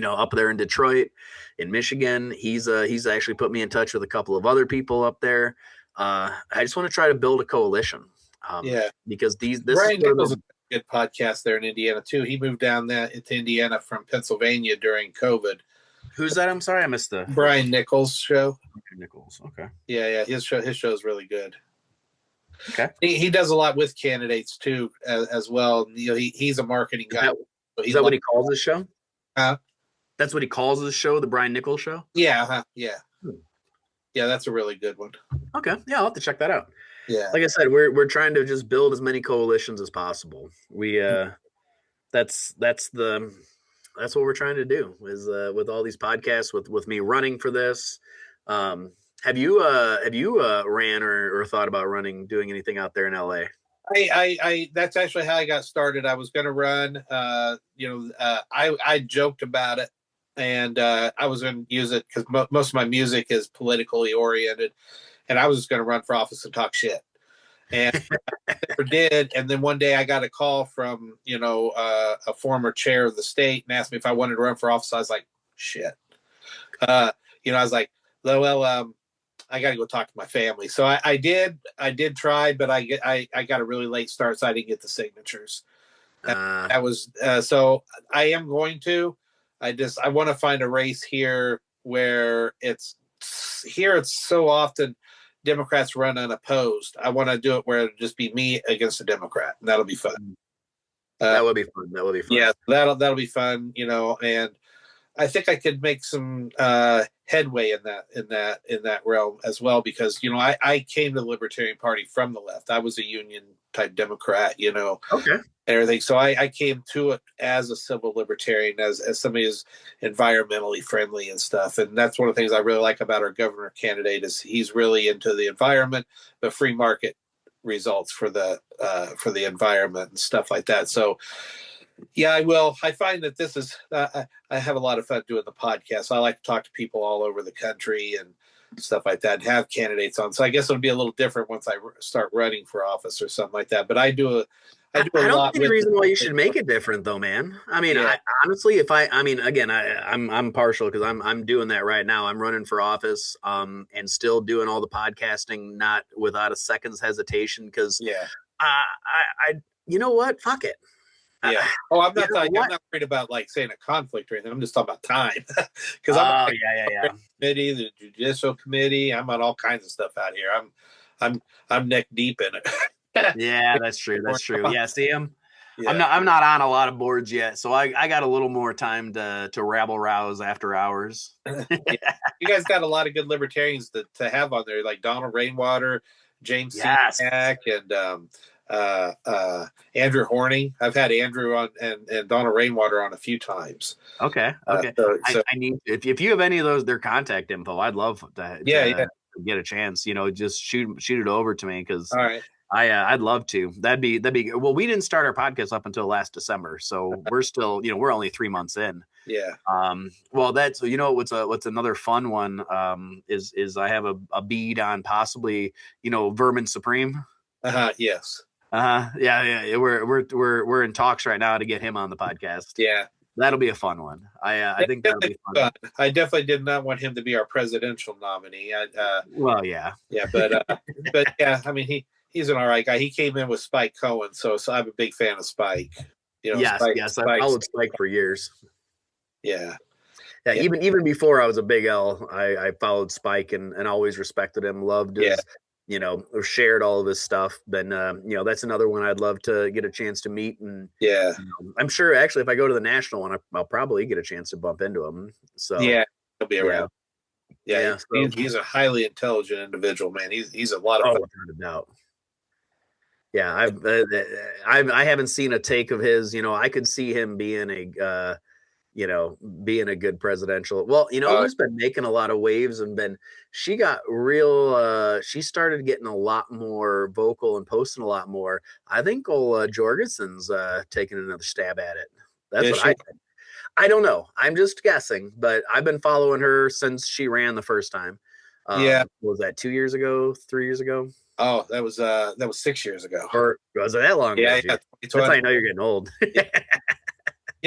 Speaker 2: up there in Detroit, in Michigan. He's actually put me in touch with a couple of other people up there. I just want to try to build a coalition. Because this
Speaker 1: Brian Nichols is a good podcast there in Indiana too. He moved down to Indiana from Pennsylvania during COVID.
Speaker 2: Who's that? I'm sorry, I missed the
Speaker 1: Brian Nichols show.
Speaker 2: Nichols, okay.
Speaker 1: Yeah, his show is really good.
Speaker 2: Okay.
Speaker 1: He does a lot with candidates too, as well. He's a marketing guy.
Speaker 2: Is that what he calls his show?
Speaker 1: Huh?
Speaker 2: That's what he calls his show, the Brian Nichols Show?
Speaker 1: Yeah, yeah. Yeah, that's a really good one.
Speaker 2: Okay. Yeah, I'll have to check that out.
Speaker 1: Yeah.
Speaker 2: Like I said, we're trying to just build as many coalitions as possible. We that's what we're trying to do is with all these podcasts, with me running for this. Have you ran or thought about running, doing anything out there in LA?
Speaker 1: I that's actually how I got started. I was going to run. I joked about it, and I was going to use it because most of my music is politically oriented, and I was just going to run for office and talk shit. And I never did. And then one day I got a call from a former chair of the state and asked me if I wanted to run for office. I was like, shit. I was like, well, I got to go talk to my family. So I did try, but I got a really late start, so I didn't get the signatures. That was so I am going to. I want to find a race here where it's so often Democrats run unopposed. I want to do it where it'll just be me against a Democrat, and that'll be fun.
Speaker 2: That would be fun. That would be fun.
Speaker 1: Yeah, that'll be fun. And I think I could make some headway in that realm as well, because I came to the Libertarian Party from the left. I was a union type Democrat,
Speaker 2: okay,
Speaker 1: and everything. So I came to it as a civil libertarian, as somebody who's environmentally friendly and stuff. And that's one of the things I really like about our governor candidate is he's really into the environment, the free market results for the environment and stuff like that. So. Yeah, I will. I find that this is, I have a lot of fun doing the podcast. I like to talk to people all over the country and stuff like that and have candidates on. So I guess it'll be a little different once I start running for office or something like that. But I do a
Speaker 2: don't see any reason why you should make it different though, man. I mean, yeah. Honestly, again, I'm partial because I'm doing that right now. I'm running for office, and still doing all the podcasting, not without a second's hesitation. Because I you know what? Fuck it.
Speaker 1: Yeah. Oh, I'm not worried about like saying a conflict or anything. I'm just talking about time. Because I'm committee, the judicial committee. I'm on all kinds of stuff out here. I'm neck deep in it.
Speaker 2: Yeah, that's true. That's true. Yeah, see him. Yeah. I'm not on a lot of boards yet, so I got a little more time to rabble rouse after hours.
Speaker 1: Yeah. You guys got a lot of good libertarians to have on there, like Donald Rainwater, James Seack, and Andrew Horning. I've had Andrew on and Donald Rainwater on a few times.
Speaker 2: Okay. So I need, if you have any of those, their contact info, I'd love to get a chance. Just shoot it over to me because
Speaker 1: all right.
Speaker 2: I'd love to. That'd be well. We didn't start our podcast up until last December, so we're still we're only 3 months in.
Speaker 1: Yeah.
Speaker 2: Well, that's what's another fun one is I have a bead on possibly Vermin Supreme.
Speaker 1: Yes.
Speaker 2: Yeah. We're in talks right now to get him on the podcast.
Speaker 1: Yeah.
Speaker 2: That'll be a fun one. I think that'll be fun.
Speaker 1: I definitely did not want him to be our presidential nominee.
Speaker 2: Well, yeah.
Speaker 1: Yeah, but yeah, I mean he's an all right guy. He came in with Spike Cohen, so I'm a big fan of Spike.
Speaker 2: Yes, I followed Spike for years.
Speaker 1: Yeah.
Speaker 2: Yeah, even before I was a big L, I followed Spike and always respected him, loved his shared all of his stuff. Then that's another one I'd love to get a chance to meet. And I'm sure actually if I go to the national one, I'll probably get a chance to bump into him. So
Speaker 1: yeah, he'll be around. Yeah, so, he's a highly intelligent individual, man. He's a lot of fun.
Speaker 2: Without a doubt. Yeah, I haven't seen a take of his. I could see him being being a good presidential. Well, who's been making a lot of waves and she got real. She started getting a lot more vocal and posting a lot more. I think old Jorgensen's taking another stab at it. That's what I think. I don't know. I'm just guessing, but I've been following her since she ran the first time. Was that 2 years ago, 3 years ago?
Speaker 1: Oh, that was 6 years ago.
Speaker 2: Or was it that long ago?
Speaker 1: Yeah.
Speaker 2: That's how I know you're getting old.
Speaker 1: Yeah.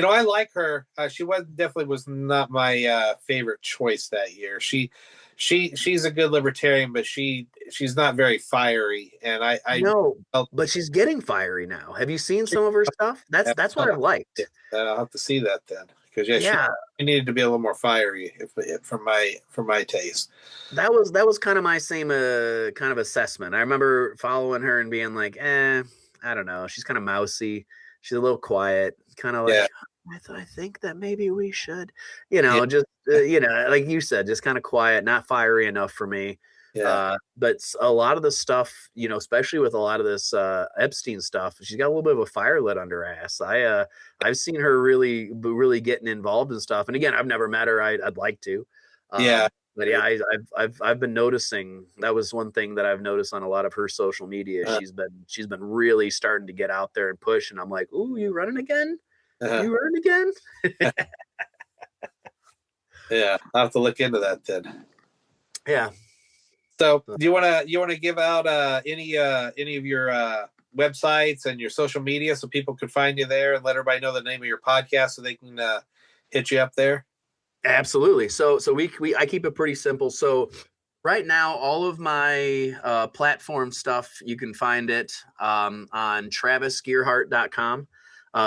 Speaker 1: I like her. She definitely was not my favorite choice that year. She's a good libertarian, but she's not very fiery. And I
Speaker 2: know, but she's getting fiery now. Have you seen some of her stuff? That's what I've liked.
Speaker 1: I'll have to see that then, because she needed to be a little more fiery for my taste.
Speaker 2: That was kind of my same kind of assessment. I remember following her and being like, I don't know. She's kind of mousy. She's a little quiet, kind of like, I think that maybe we should, just, like you said, just kind of quiet, not fiery enough for me. But a lot of the stuff, especially with a lot of this Epstein stuff, she's got a little bit of a fire lit under her ass. I've seen her really getting involved in stuff. And again, I've never met her. I'd like to.
Speaker 1: Yeah.
Speaker 2: But yeah, I've been noticing, that was one thing that I've noticed on a lot of her social media. She's been really starting to get out there and push. And I'm like, ooh, you running again? You running again?
Speaker 1: Yeah, I'll have to look into that then.
Speaker 2: Yeah.
Speaker 1: So, do you want to give out any of your websites and your social media so people could find you there, and let everybody know the name of your podcast so they can hit you up there?
Speaker 2: Absolutely. So I keep it pretty simple. So right now, all of my platform stuff, you can find it on travisgearhart.com.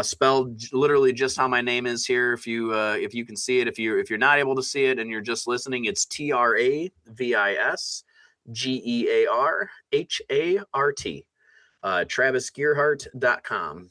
Speaker 2: Spelled literally just how my name is here. If you can see it, if you're not able to see it and you're just listening, it's TravisGearhart. TravisGearhart.com.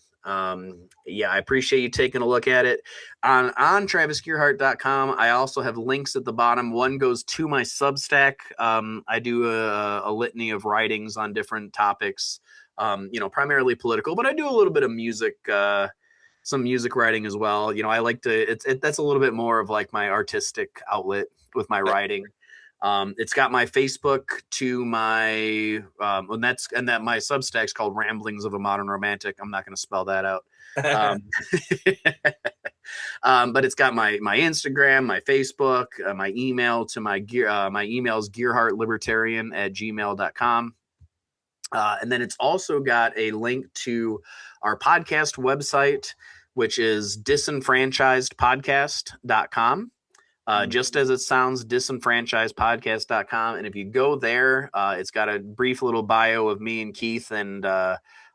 Speaker 2: Yeah, I appreciate you taking a look at it. On TravisGearhart.com, I also have links at the bottom. One goes to my Substack. I do a litany of writings on different topics, primarily political, but I do a little bit of music, some music writing as well. I like to, that's a little bit more of like my artistic outlet with my writing. It's got my Facebook to my, and that my Substack's called Ramblings of a Modern Romantic. I'm not going to spell that out. But it's got my Instagram, my Facebook, my email to my email's gearhartlibertarian@gmail.com. And then it's also got a link to our podcast website, which is disenfranchisedpodcast.com. Just as it sounds, disenfranchisedpodcast.com. And if you go there, it's got a brief little bio of me and Keith and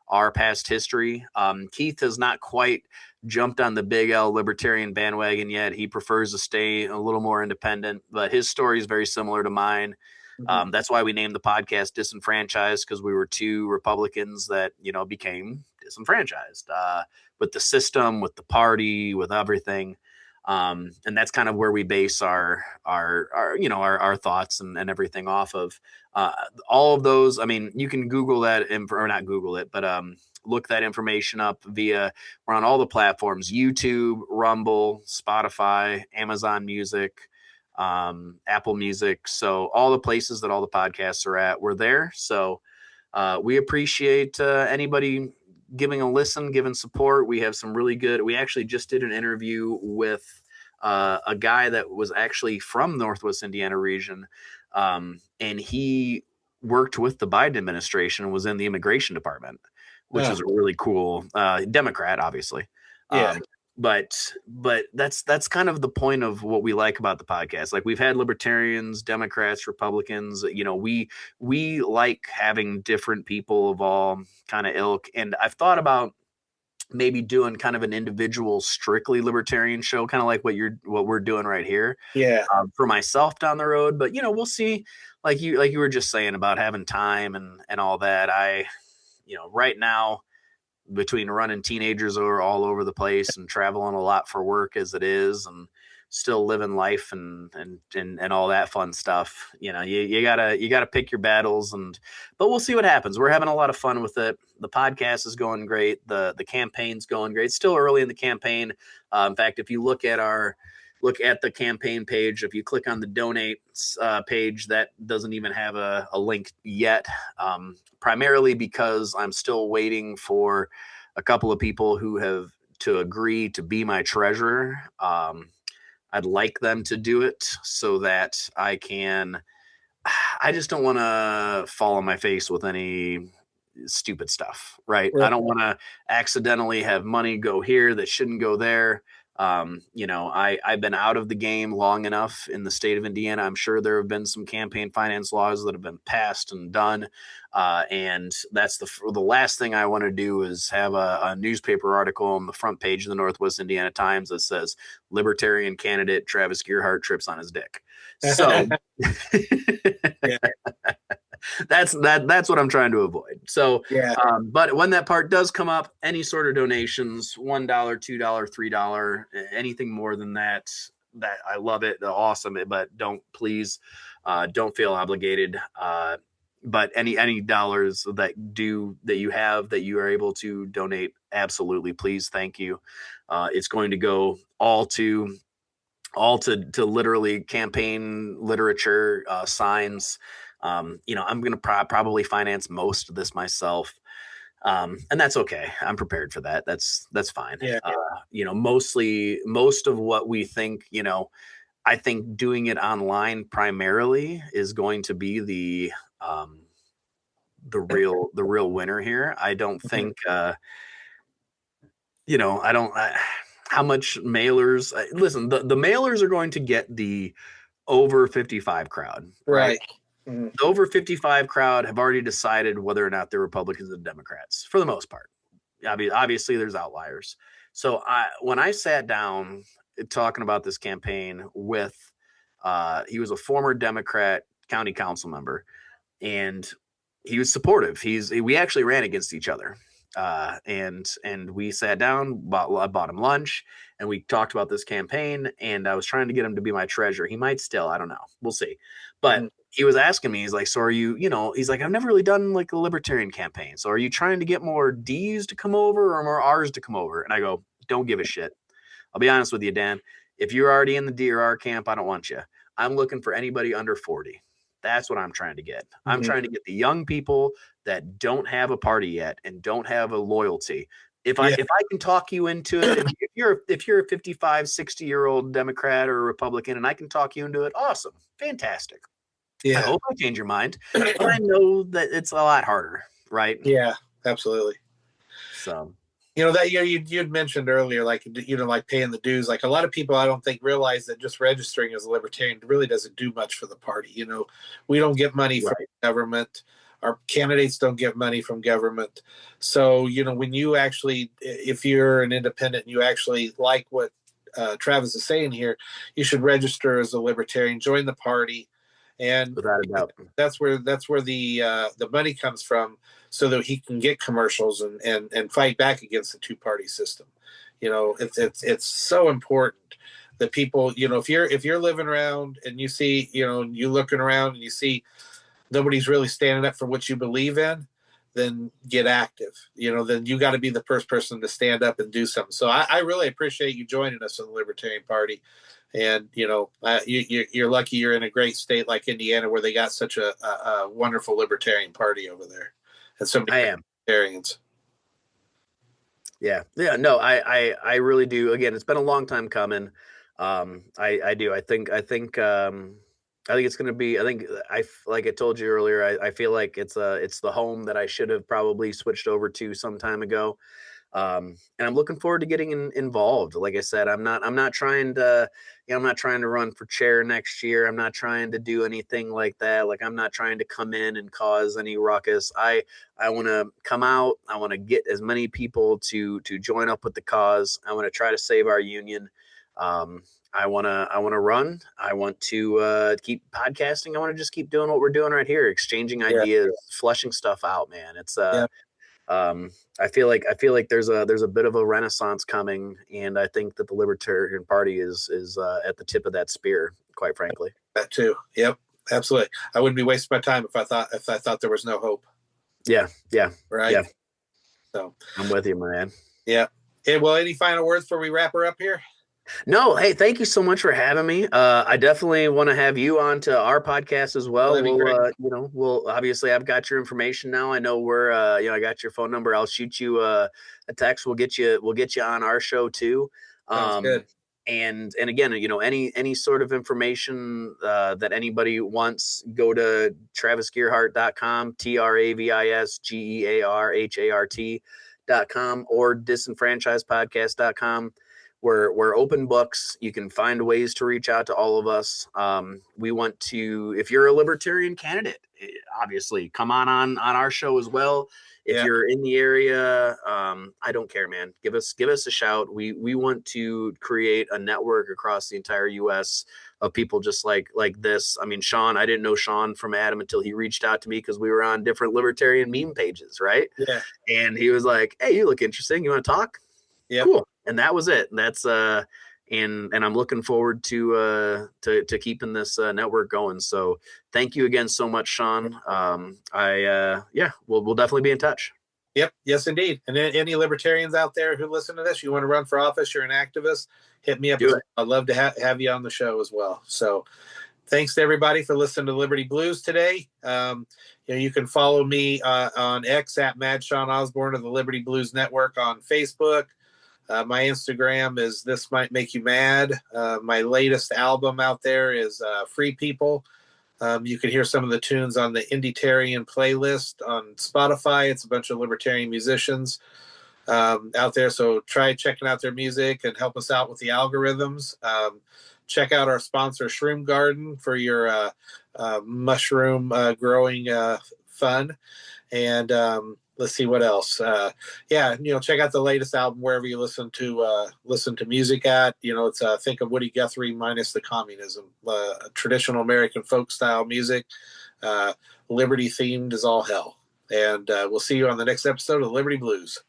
Speaker 2: our past history. Keith has not quite jumped on the Big L libertarian bandwagon yet. He prefers to stay a little more independent, but his story is very similar to mine. That's why we named the podcast Disenfranchised, because we were two Republicans that, became disenfranchised with the system, with the party, with everything. And that's kind of where we base our thoughts and everything off of. All of those, I mean, you can Google that, or not Google it, but look that information up we're on all the platforms: YouTube, Rumble, Spotify, Amazon Music, Apple Music. So all the places that all the podcasts are at, we're there. So we appreciate anybody giving a listen, giving support. We have some really good, we actually just did an interview with a guy that was actually from Northwest Indiana region. And he worked with the Biden administration and was in the immigration department, which is a really cool Democrat, obviously.
Speaker 1: Yeah.
Speaker 2: But that's kind of the point of what we like about the podcast. Like, we've had libertarians, Democrats, Republicans. We like having different people of all kind of ilk. And I've thought about maybe doing kind of an individual, strictly libertarian show, kind of like what we're doing right here.
Speaker 1: Yeah.
Speaker 2: For myself down the road. But we'll see. Like you were just saying about having time and all that. Right now, between running teenagers all over the place and traveling a lot for work as it is, and still living life and all that fun stuff, you gotta pick your battles. But we'll see what happens. We're having a lot of fun with it. The podcast is going great. The campaign's going great. It's still early in the campaign. In fact, if you look at the campaign page, if you click on the donate page, that doesn't even have a link yet, primarily because I'm still waiting for a couple of people who have to agree to be my treasurer. I'd like them to do it so that I just don't want to fall on my face with any stupid stuff, right? I don't want to accidentally have money go here that shouldn't go there. I've been out of the game long enough in the state of Indiana. I'm sure there have been some campaign finance laws that have been passed and done. And that's the last thing I want to do is have a newspaper article on the front page of the Northwest Indiana Times that says Libertarian candidate Travis Gearhart trips on his dick. So that's what I'm trying to avoid. So, but when that part does come up, any sort of donations, $1, $2, $3, anything more than that, that I love it, awesome, but don't feel obligated. But any dollars that you have that you are able to donate, absolutely, please, thank you. It's going to go all to literally campaign literature, signs. I'm going to probably finance most of this myself. And that's okay. I'm prepared for that. That's fine.
Speaker 1: Yeah.
Speaker 2: Most of what we think, I think doing it online primarily is going to be the real winner here. I don't think, I don't, how much mailers, listen, the mailers are going to get the over 55 crowd, right?
Speaker 1: Mm-hmm.
Speaker 2: The over 55 crowd have already decided whether or not they're Republicans and Democrats for the most part. Obviously there's outliers. So when I sat down talking about this campaign with, he was a former Democrat county council member, and he was supportive. We actually ran against each other. And we sat down, I bought him lunch, and we talked about this campaign, and I was trying to get him to be my treasurer. He might still, I don't know. We'll see. But he was asking me, he's like, so are you, he's like, I've never really done like a Libertarian campaign. So are you trying to get more D's to come over or more R's to come over? And I go, don't give a shit. I'll be honest with you, Dan. If you're already in the D or R camp, I don't want you. I'm looking for anybody under 40. That's what I'm trying to get. I'm trying to get the young people that don't have a party yet and don't have a loyalty. If I can talk you into it, if you're a 55, 60-year-old Democrat or Republican and I can talk you into it, awesome. Fantastic. Yeah. I hope I change your mind. But I know that it's a lot harder, right?
Speaker 1: Yeah, absolutely.
Speaker 2: So
Speaker 1: that you'd mentioned earlier, like like paying the dues. Like a lot of people, I don't think realize that just registering as a Libertarian really doesn't do much for the party. We don't get money from government. Our candidates don't get money from government. So when you actually, if you're an independent, and you actually like what Travis is saying here, you should register as a Libertarian, join the party, and
Speaker 2: without a doubt,
Speaker 1: that's where the money comes from, so that he can get commercials and fight back against the two-party system. It's so important that people, if you're living around and you see, you looking around and you see nobody's really standing up for what you believe in, then get active. Then you got to be the first person to stand up and do something. So I really appreciate you joining us in the Libertarian Party. And, you're lucky you're in a great state like Indiana, where they got such a wonderful Libertarian Party over there. And so many Libertarians.
Speaker 2: Yeah. No, I really do. Again, it's been a long time coming. I do. I think it's going to be, like I told you earlier, I feel like it's the home that I should have probably switched over to some time ago. And I'm looking forward to getting involved. Like I said, I'm not trying to, I'm not trying to run for chair next year. I'm not trying to do anything like that. Like, I'm not trying to come in and cause any ruckus. I want to come out. I want to get as many people to join up with the cause. I want to try to save our union. I want to run. I want to keep podcasting. I want to just keep doing what we're doing right here, exchanging ideas, flushing stuff out, man. It's I feel like there's a bit of a renaissance coming, and I think that the Libertarian Party is at the tip of that spear, quite frankly.
Speaker 1: That too. Yep, absolutely. I wouldn't be wasting my time if I thought there was no hope.
Speaker 2: Yeah.
Speaker 1: Right.
Speaker 2: Yeah.
Speaker 1: So
Speaker 2: I'm with you, man.
Speaker 1: Yeah. Well, any final words before we wrap her up here?
Speaker 2: No, hey, thank you so much for having me. I definitely want to have you on to our podcast as well. We'll obviously, I've got your information now. I know I got your phone number. I'll shoot you a text. We'll get you on our show too.
Speaker 1: Sounds good.
Speaker 2: And again, any sort of information that anybody wants, go to travisgearhart.com, TravisGearhart.com, or disenfranchisepodcast.com. We're open books. You can find ways to reach out to all of us. We want to, if you're a Libertarian candidate, obviously come on our show as well. If you're in the area, I don't care, man. Give us a shout. We want to create a network across the entire U.S. of people just like this. I mean, Shawn, I didn't know Shawn from Adam until he reached out to me because we were on different Libertarian meme pages, right?
Speaker 1: Yeah.
Speaker 2: And he was like, "Hey, you look interesting. You want to talk?"
Speaker 1: Yeah.
Speaker 2: Cool. And that was it. That's and I'm looking forward to keeping this network going. So thank you again so much, Shawn. We'll definitely be in touch.
Speaker 1: Yep. Yes, indeed. And any libertarians out there who listen to this, you want to run for office, you're an activist, hit me up. I'd love to have you on the show as well. So thanks to everybody for listening to Liberty Blues today. You can follow me on X at Mad Shawn Osborne of the Liberty Blues Network on Facebook. My Instagram is This Might Make You Mad. My latest album out there is Free People. You can hear some of the tunes on the Libertarian playlist on Spotify. It's a bunch of libertarian musicians out there. So try checking out their music and help us out with the algorithms. Check out our sponsor, Shroom Garden, for your mushroom growing fun. And let's see what else. Check out the latest album wherever you listen to music at. It's think of Woody Guthrie minus the communism. Traditional American folk style music, liberty themed as all hell. And we'll see you on the next episode of Liberty Blues.